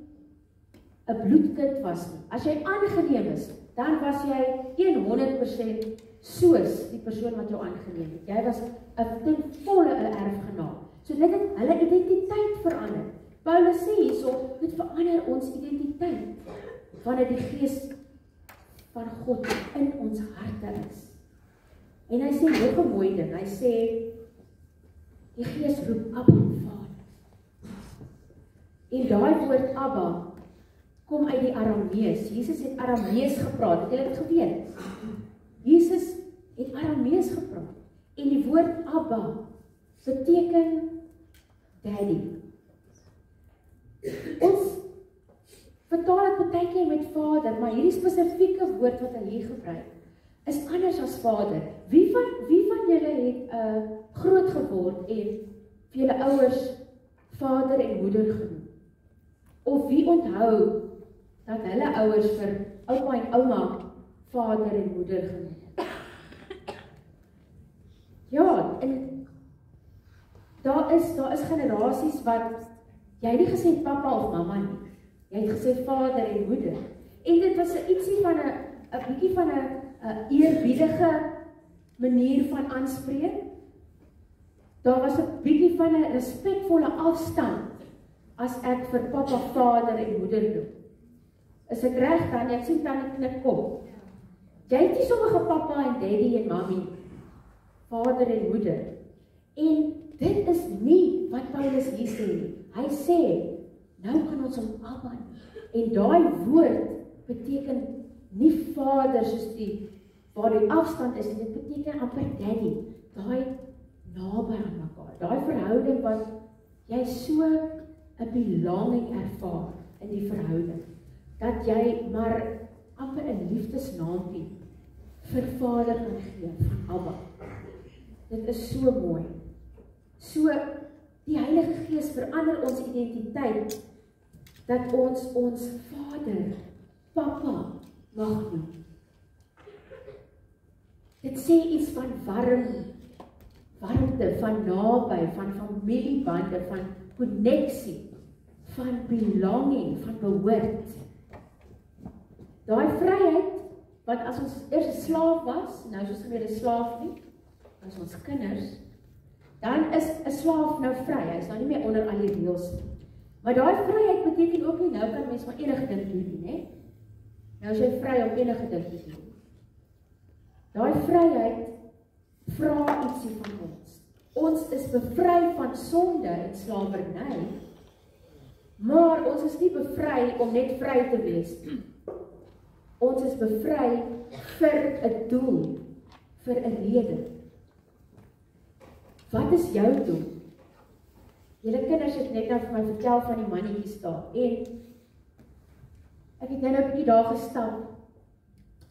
'n bloedkind was nie. As jy aangeneem is, dan was jy 100% soos die persoon wat jou aangeneem het. Jy was ten volle 'n erfgenaam. So dit het hulle identiteit verander. Paulus sê hierso, dit verander ons identiteit wanneer die Gees van God in ons harte is. En hy sê nog 'n mooi ding. Hy sê die Gees roep Abba, Vader. En daai woord Abba kom uit die Aramees. Jesus het Aramees gepraat. Het julle dit geweet? Jesus het Aramees gepraat. En die woord Abba beteken daddy. Ons vertaal dit baie keer met vader, maar hierdie spesifieke woord wat hy hier gebruik, is anders as vader. Wie van julle het groot geword en vir julle ouers vader en moeder genoem? Of wie onthou dat hulle ouers vir oupa en ouma vader en moeder genoem het? Ja, en daar is generasies wat jy nie gesê papa of mamma nie. Jy het gesê vader en moeder. En dit was ietsie van 'n bietjie van 'n eerbiedige manier van aanspreek. Daar was 'n bietjie van 'n respekvolle afstand as ek vir papa, vader en moeder noem. Is ek reg dan? Ek sien dan knik kop. Jy het nie sommige papa en daddy en mommy, vader en moeder. En dit is nie wat Paulus hier sê nie. Hy sê, nou kan ons hom Abba nie. En daai woord beteken nie vader soos waar die afstand is, dit beteken amper daddy. Daai naby aan mekaar. Daai verhouding wat jy so 'n belonging ervaar in die verhouding. Dat jy maar amper 'n liefdesnaampie vir vader kan gee, van Abba. Dit is so mooi. So, die Heilige Gees verander ons identiteit, dat ons vader, papa, mag noem. Dit sê iets van warmte, van naby, van familiebande, van koneksie, van belonging, van behoort. Daai vryheid, want as ons eers 'n slaaf was, nou is ons nie meer 'n slaaf nie, as ons kinders, dan is 'n slaaf nou vry, hy is nou nie meer onder al die reëls nie. Maar daai vryheid beteken ook nie, nou kan mens maar enige ding doen nie, nou is jy vry om enige ding te doen. Daai vryheid vra ietsie van ons. Ons is bevry van sonde en slawerny, maar ons is nie bevry om net vry te wees nie. Ons is bevry vir 'n doel, vir 'n rede. Wat is jou doel? Julle kinders het net nou vir my vertel van die mannetjies daar, en ek het nou 'n bietjie daar gestap.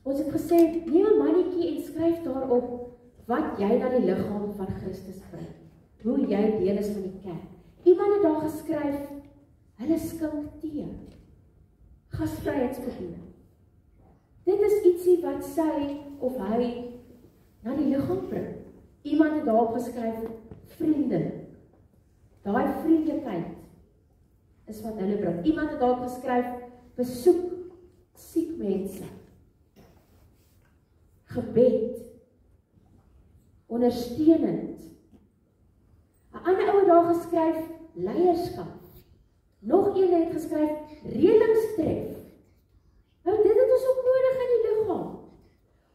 Ons het gesê, neem 'n mannetjie en skryf daarop wat jy na die liggaam van Christus bring. Hoe jy deel is van die kerk. Iemand het daar geskryf, hulle skink tee. Gasvryheidsbediening. Dit is ietsie wat sy of hy na die liggaam bring. Iemand het daarop geskryf, vriende. Daai vriendelikheid is wat hulle bring. Iemand het daarop geskryf, besoek siek mense. Gebed. Ondersteunend. 'n ander ou het daar geskryf, leierskap. Nog een het geskryf, reëlings tref. Nou dit het ons ook nodig in die liggaam.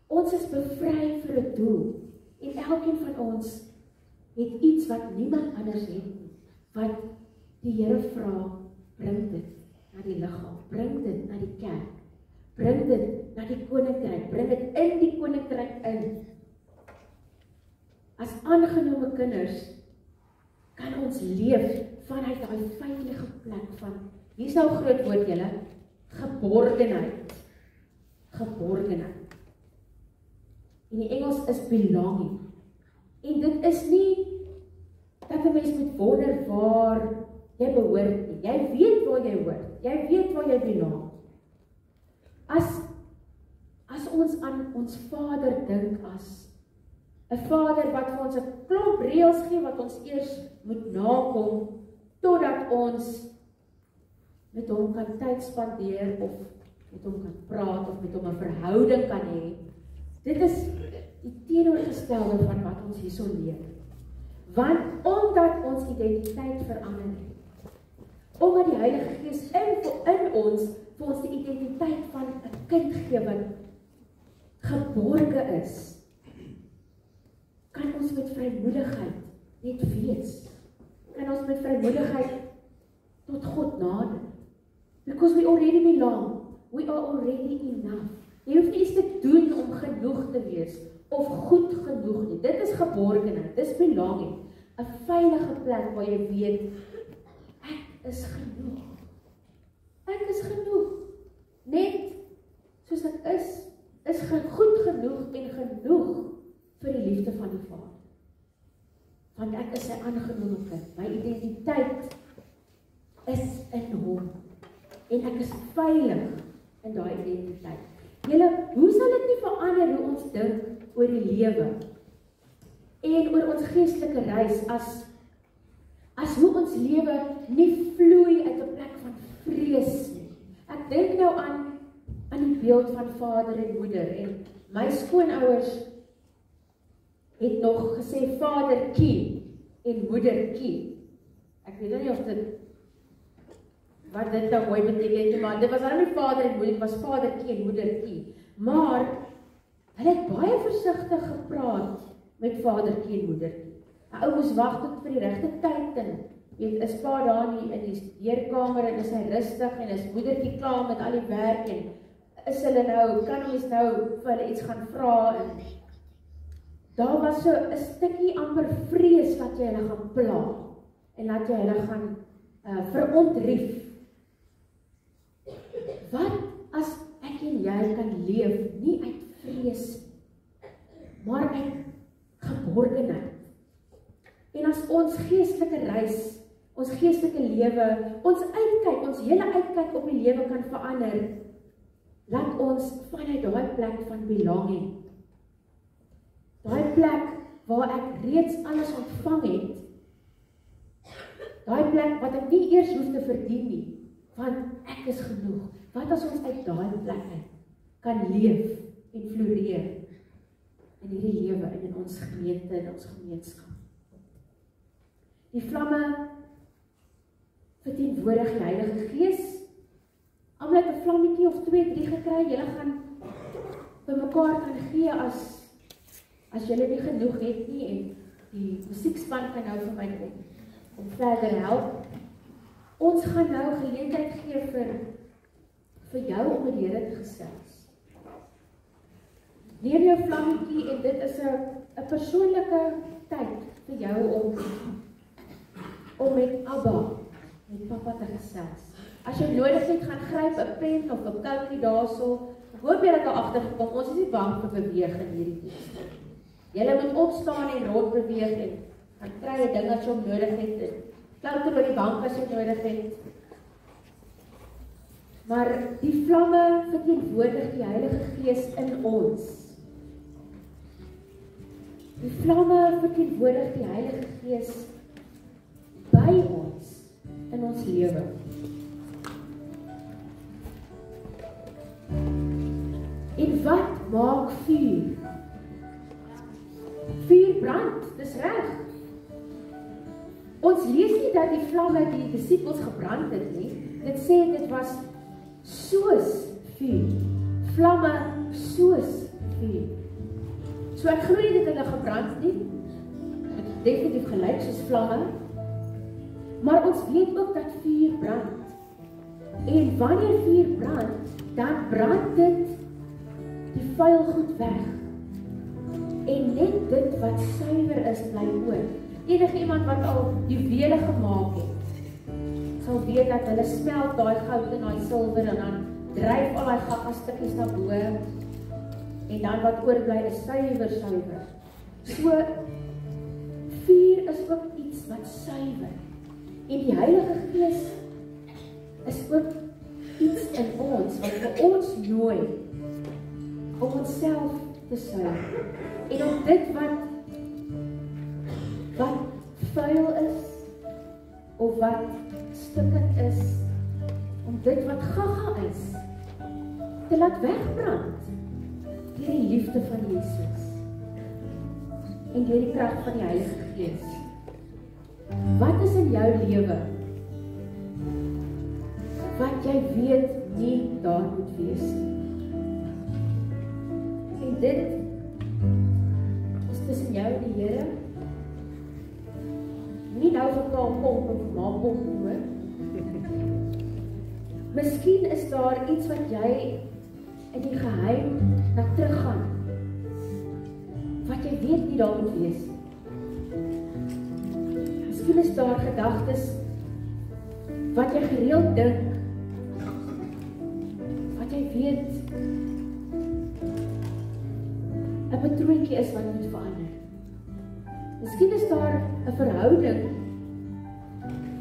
Ons is bevry vir 'n doel. En elkeen van ons het iets wat niemand anders het nie. wat die Here vra, bring dit na die liggaam, bring dit na die kerk, bring dit na die koninkryk, bring dit in die koninkryk in. As aangenome kinders kan ons leef vanuit daai veilige plek van, hier is nou groot woord julle, geborgenheid. Geborgenheid. In die Engels is belonging. En dit is nie dat 'n mens moet wonder waar jy behoort nie. Jy weet waar jy hoort. Jy weet waar jy belong. As ons aan ons Vader dink as 'n Vader wat vir ons 'n klomp reëls gee wat ons eers moet nakom totdat ons met hom kan tyd spandeer of met hom kan praat of met hom 'n verhouding kan hê. Dit is die teenoorgestelde van wat ons hierso leer. Want omdat ons identiteit verander het, omdat die Heilige Gees in ons vir ons die identiteit van 'n kind gee wat geborge is, kan ons met vrymoedigheid net wees. Kan ons met vrymoedigheid tot God nader. Because we already belong. We are already enough. Jy hoef nie iets te doen om genoeg te wees of goed genoeg nie. Dit is geborgenheid, dit is belonging. 'n veilige plek waar jy weet, ek is genoeg. Ek is genoeg. Net soos ek is goed genoeg en genoeg vir die liefde van die Vader. Want ek is sy aangenome kind. My identiteit is in hom. En ek is veilig in daai identiteit. Julle, hoe sal dit nie verander hoe ons dink oor die lewe en oor ons geestelike reis as hoe ons lewe nie vloei uit 'n plek van vrees nie. Ek dink nou aan die beeld van vader en moeder en my skoonouers het nog gesê vader kie en moeder kie. Ek weet nie of dit wat dit nou mooi beteken nie, maar dit was nou nie vader en moeder, dit was vader kie en moeder kie. Maar hulle het baie versigtig gepraat met vader kie en moeder kie. 'n Ou moes wag tot vir die regte tyd en weet, is pa daar in die deurkamer en is hy rustig en is moedertjie klaar met al die werk en is hulle nou, kan ons nou vir hulle iets gaan vra en daar was so 'n stukkie amper vrees dat jy hulle gaan pla en dat jy hulle gaan verontrief. Wat as ek en jy kan leef nie uit vrees maar uit geborgenheid? En as ons geestelike reis, ons geestelike lewe, ons hele uitkyk op die lewe kan verander, laat ons vanuit daai plek van belonging, daai plek waar ek reeds alles ontvang het, daai plek wat ek nie eers hoef te verdien nie, want ek is genoeg. Wat as ons uit daai plek uit kan leef en floreer in hierdie lewe en in ons gemeente en ons gemeenskap? Die vlamme verteenwoordig die Heilige Gees. Almal het 'n vlammetjie of 2, 3 gekry. Julle gaan by mekaar kan gee as julle nie genoeg het nie en die musiekspan kan nou vir my kom om verder help. Ons gaan nou geleentheid gee vir jou om met die Here te gesels. Neem jou vlammetjie en dit is 'n persoonlike tyd vir jou om met Abba, met Papa te gesels. As jy nodig het, gaan gryp 'n pen of 'n koukie daarso. Ek hoop julle het al agtergekom, ons is nie bang vir beweeg in hierdie diens. Julle moet opstaan en rond beweeg en gaan kry 'n ding as jy hom nodig het. Klouter oor die bank as jy nodig het. Maar die vlamme verteenwoordig die Heilige Gees in ons. Die vlamme verteenwoordig die Heilige Gees by ons in ons lewe. En wat maak vuur? Vuur brand, dis reg. Ons lees nie dat die vlamme die disippels gebrand het nie. Dit sê dit was soos vuur. Vlamme soos vuur. So ek glo nie dat hulle gebrand nie. Het definitief gelyk soos vlamme. Maar ons weet ook dat vuur brand. En wanneer vuur brand, dan brand dit die vuil goed weg. En net dit wat suiwer is, bly oor. Enige iemand wat al juwele gemaak het, sal weet dat hulle smelt daai goud en daai silwer en dan dryf al daai gakkastukkies na bo en dan wat oorbly is suiwer. So vuur is ook iets wat suiwer. En die Heilige Gees is ook iets in ons wat vir ons nooi om onsself te suiwer. En om dit wat vuil is of wat stikkend is, om dit wat gaga is te laat wegbrand deur die liefde van Jesus en deur die krag van die Heilige Gees. Wat is in jou lewe wat jy weet nie daar moet wees nie? En dit is tussen jou en die Here. Nie nou vir pa pomp of ma pomp hoor. Miskien is daar iets wat jy in die geheim na teruggaan, wat jy weet nie daar moet wees nie. Miskien is daar gedagtes wat jy gereeld dink, wat jy weet 'n patroontjie is wat moet verander. Miskien is daar 'n verhouding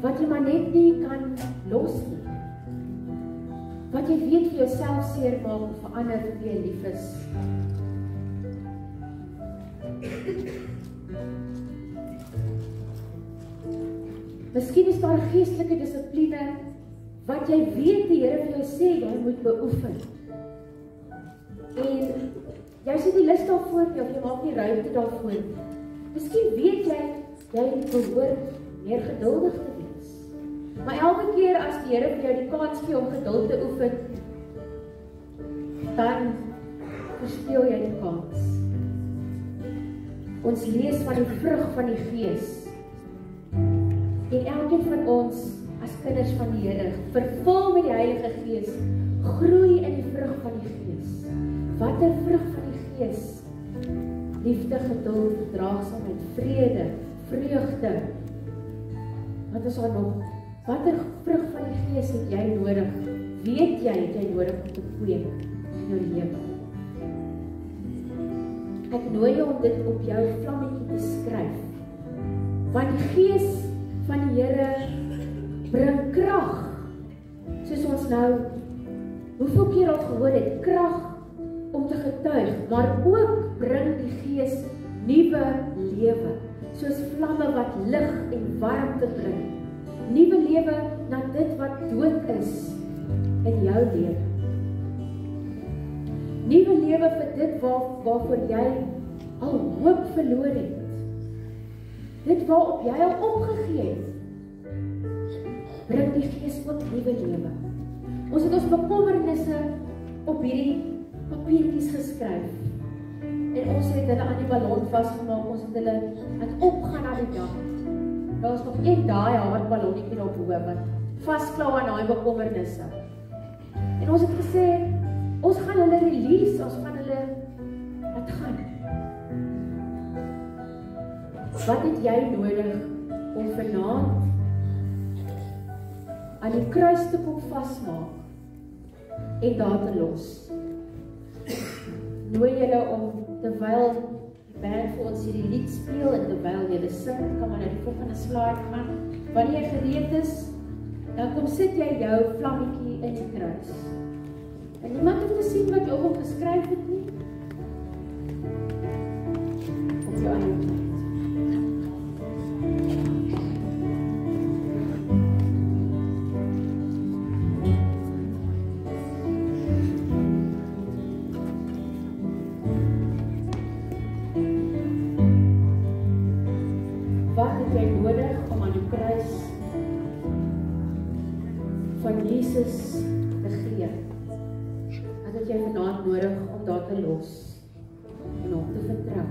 wat jy maar net nie kan los nie. Wat jy weet vir jouself seer maak of vir ander wie jy lief is. Miskien is daar geestelike dissipline wat jy weet die Here vir jou sê jy moet beoefen. En jy sit die lys daarvoor nie, of jy maak nie ruimte daarvoor nie. Miskien weet jy behoort meer geduldig te wees. Maar elke keer as die Here vir jou die kans gee om geduld te oefen, dan verspeel jy die kans. Ons lees van die vrug van die Gees. En elkeen van ons as kinders van die Here, vervul met die Heilige Gees, groei in die vrug van die Gees. Watter vrug van die Gees? Liefde, geduld, verdraagsaamheid, vrede, vreugde. Wat is daar nog? Watter vrug van die Gees het jy nodig? Weet jy het jy nodig om te kweek in jou lewe? Ek nooi jou om dit op jou vlammetjie te skryf. Want die Gees van die Here bring krag. Soos ons nou hoeveel keer al gehoor het, krag om te getuig, maar ook bring die Gees nuwe lewe, soos vlamme wat lig en warmte bring. Nuwe lewe na dit wat dood is in jou lewe. Nuwe lewe vir dit waarvoor jy al hoop verloor het. Dit waarop jy al opgegee het. Bring die Gees ook nuwe lewe. Ons het ons bekommernisse op hierdie papiertjies geskryf. En ons het hulle aan die ballon vasgemaak, ons het hulle aan opgaan na die dak. Daar is nog een daai haardballonnetjie op hoë wat vasklou aan daai bekommernisse. En ons het gesê, ons gaan hulle release, ons gaan hulle laat gaan. Wat het jy nodig om vanaand aan die kruis te kom vasmaak en daar te los? Nooi julle om terwyl die band vir ons hierdie lied speel en terwyl julle sing, kan maar na die volgende slide gaan. Wanneer jy gereed is, dan kom sit jy jou vlammetjie in die kruis. En niemand hoef te sien wat jy op hom geskryf het nie. Op jou eie tyd. Wat het jy nodig om aan die kruis van Jesus te gee? Wat het jy vanaand nodig om daar te los en hom te vertrou?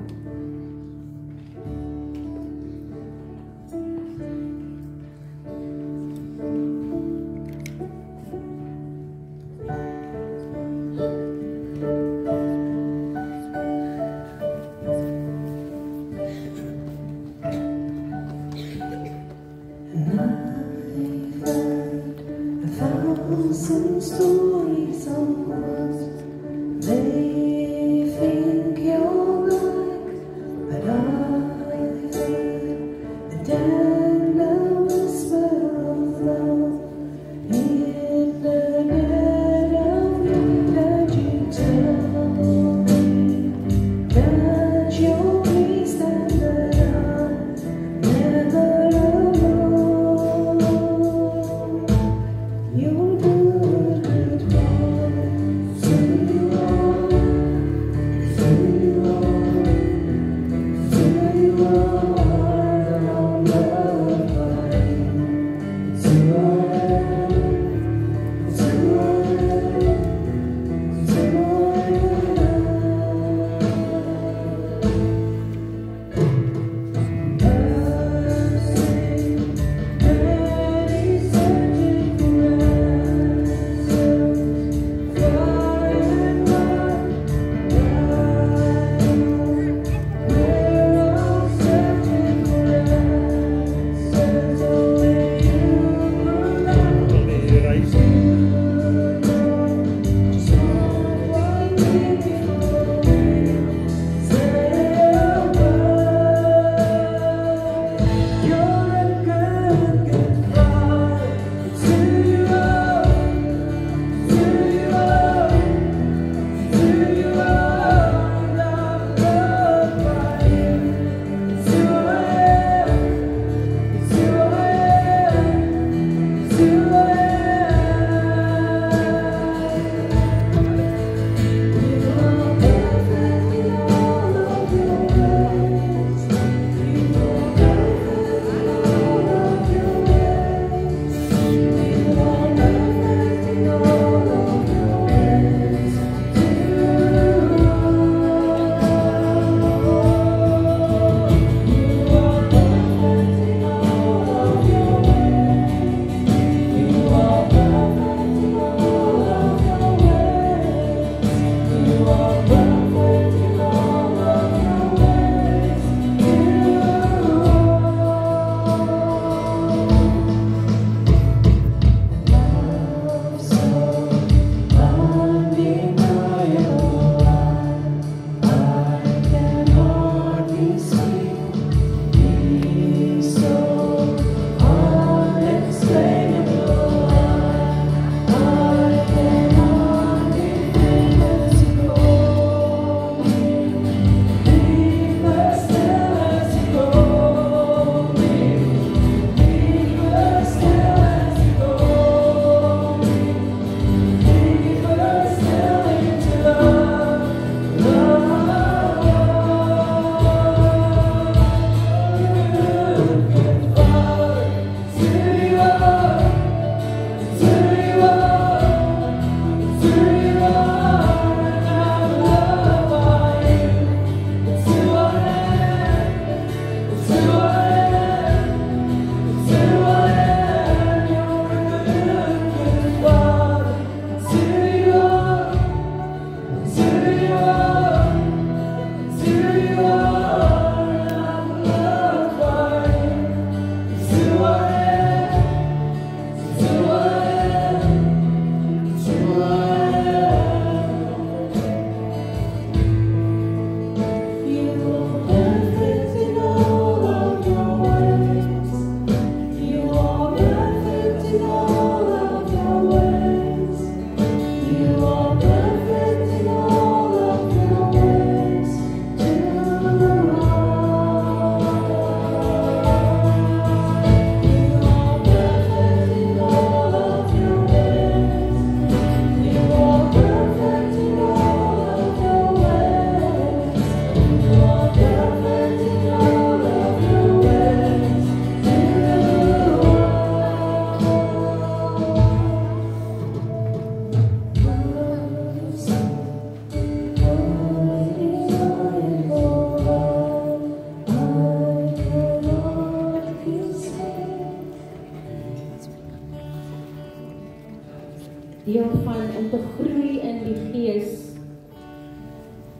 deel van om te groei in die gees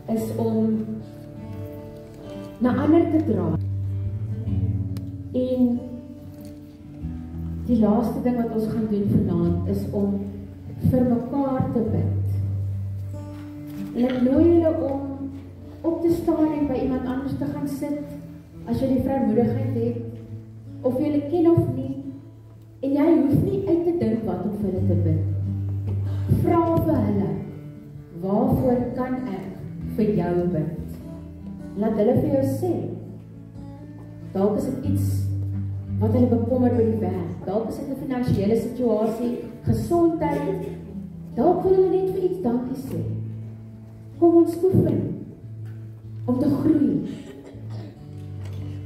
is om na ander te dra. En die laaste ding wat ons gaan doen vanaand is om vir mekaar te bid. En ek nooi julle om op te staan en by iemand anders te gaan sit, as jy die vrymoedigheid het, of jy hulle ken of nie, en jy hoef nie uit te dink wat om vir hulle te bid. Vra vir hulle, waarvoor kan ek vir jou bid? Laat hulle vir jou sê. Dalk is dit iets wat hulle bekommer by die werk. Dalk is dit 'n finansiële situasie, gesondheid. Dalk wil hulle net vir iets dankie sê. Kom ons oefen om te groei.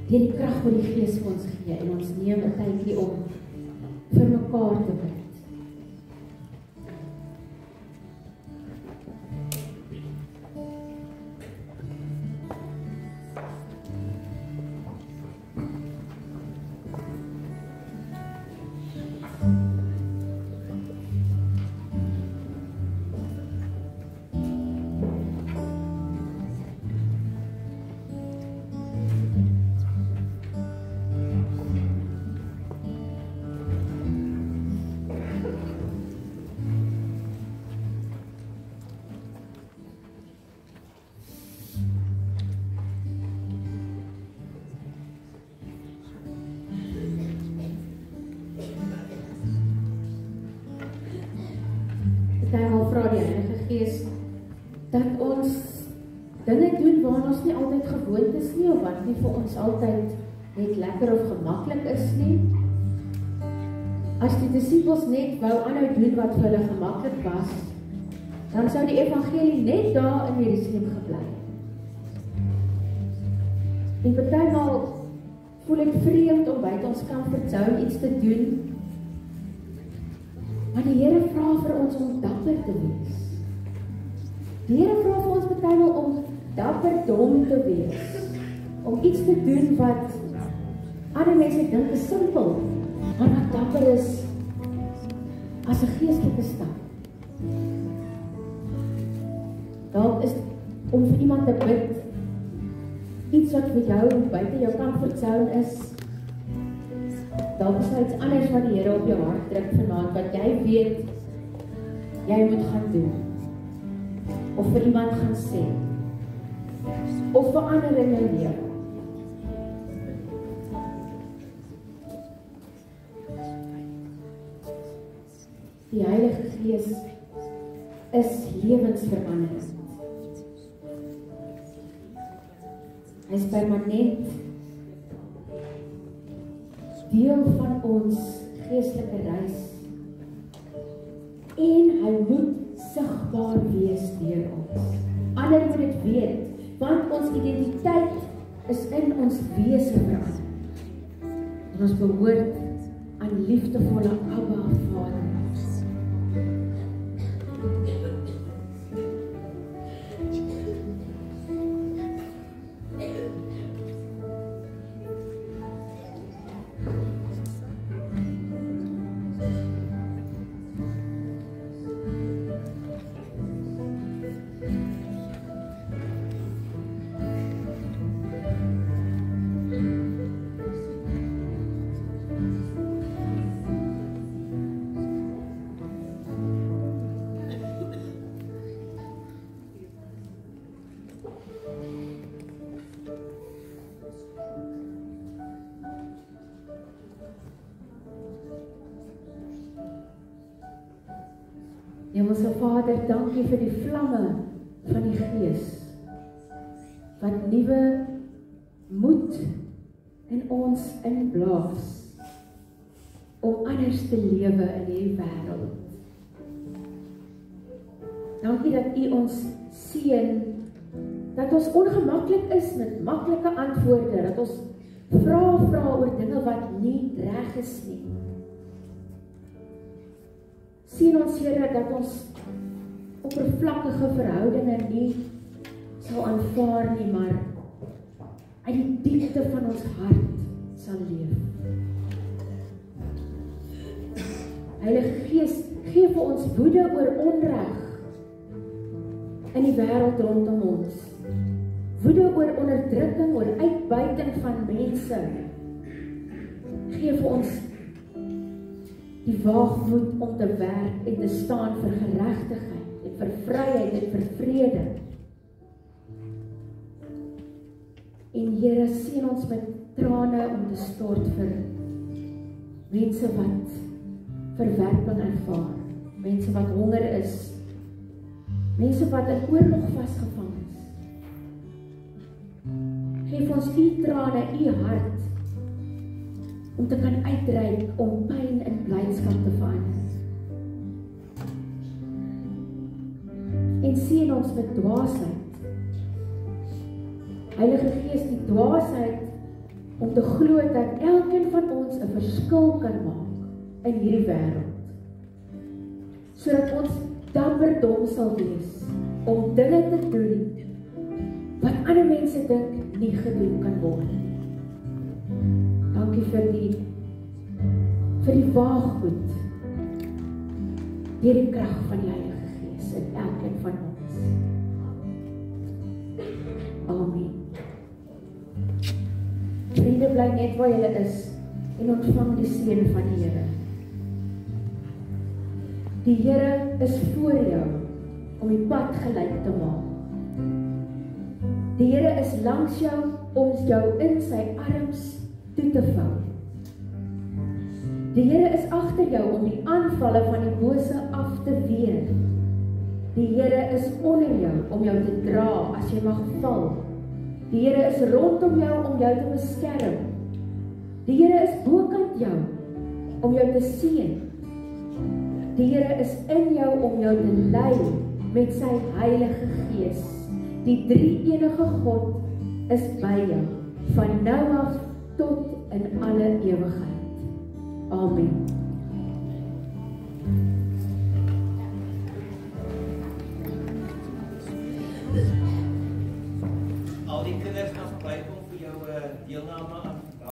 Deur die krag wat die Gees vir ons gee en ons neem 'n tydjie om vir mekaar te bid. Vra die Heilige Gees dat ons dinge doen waar ons nie altyd gewoond is nie, of wat nie vir ons altyd net lekker of gemaklik is nie. As die disippels net wou aanhou doen wat vir hulle gemaklik was, dan sou die evangelie net daar in Jerusalem gebly. En partymal voel dit vreemd om buite ons comfort zone iets te doen, maar die Here vra vir ons om dapper te wees. Die Here vra vir ons partymal om dapperdom te wees. Om iets te doen wat ander mense dink is simpel, maar wat dapper is as 'n geestelike stap. Dalk is om vir iemand te bid iets wat vir jou buite jou comfort zone is. Dalk is iets anders wat die Here op jou hart druk vanaand, wat jy weet, jy moet gaan doen. Of vir iemand gaan sê. Of vir ander in jou lewe. Die Heilige Gees is lewensveranderend. Hy is permanent deel van ons geestelike reis. En hy moet sigbaar wees deur ons. Ander moet dit weet, want ons identiteit is in ons wese verander. En ons behoort aan liefdevolle Abba Vader. Hemelse Vader, dankie vir die vlamme van die Gees, wat nuwe moed in ons inblaas, om anders te lewe in hierdie wêreld. Dankie dat U ons seën, dat ons ongemaklik is met maklike antwoorde, dat ons vra oor dinge wat nie reg is nie. Sien ons, Here, dat ons oppervlakkige verhoudinge nie sal aanvaar nie, maar uit die diepte van ons hart sal leef. Heilige Gees, gee vir ons woede oor onreg in die wêreld rondom ons. Woede oor onderdrukking, oor uitbuiting van mense. Gee vir ons die waagmoed om te werk en te staan vir geregtigheid en vir vryheid en vir vrede. En Here, seën ons met trane om te stort vir mense wat verwerping ervaar, mense wat honger is, mense wat in oorlog vasgevang is. Geef ons u trane, u hart, om te kan uitreik, om pyn in blydskap te verander. En seën ons met dwaasheid. Heilige Gees, die dwaasheid om te glo dat elkeen van ons 'n verskil kan maak in hierdie wêreld. Sodat ons dapperdom sal wees om dinge te doen wat ander mense dink nie gedoen kan word. Dankie vir die waagmoed deur die krag van die Heilige Gees in elkeen van ons. Amen. Vriende, bly net waar julle is en ontvang die seën van die Here. Die Here is voor jou om die pad gelyk te maak. Die Here is langs jou om jou in sy arms toe te vou. Die Here is agter jou om die aanvalle van die bose af te weer. Die Here is onder jou om jou te dra as jy mag val. Die Here is rondom jou om jou te beskerm. Die Here is bokant jou om jou te seën. Die Here is in jou om jou te lei met sy Heilige Gees. Die drie-enige God is by jou van nou af tot in alle ewigheid. Amen. Al die kinders kan verbykom vir jou deelname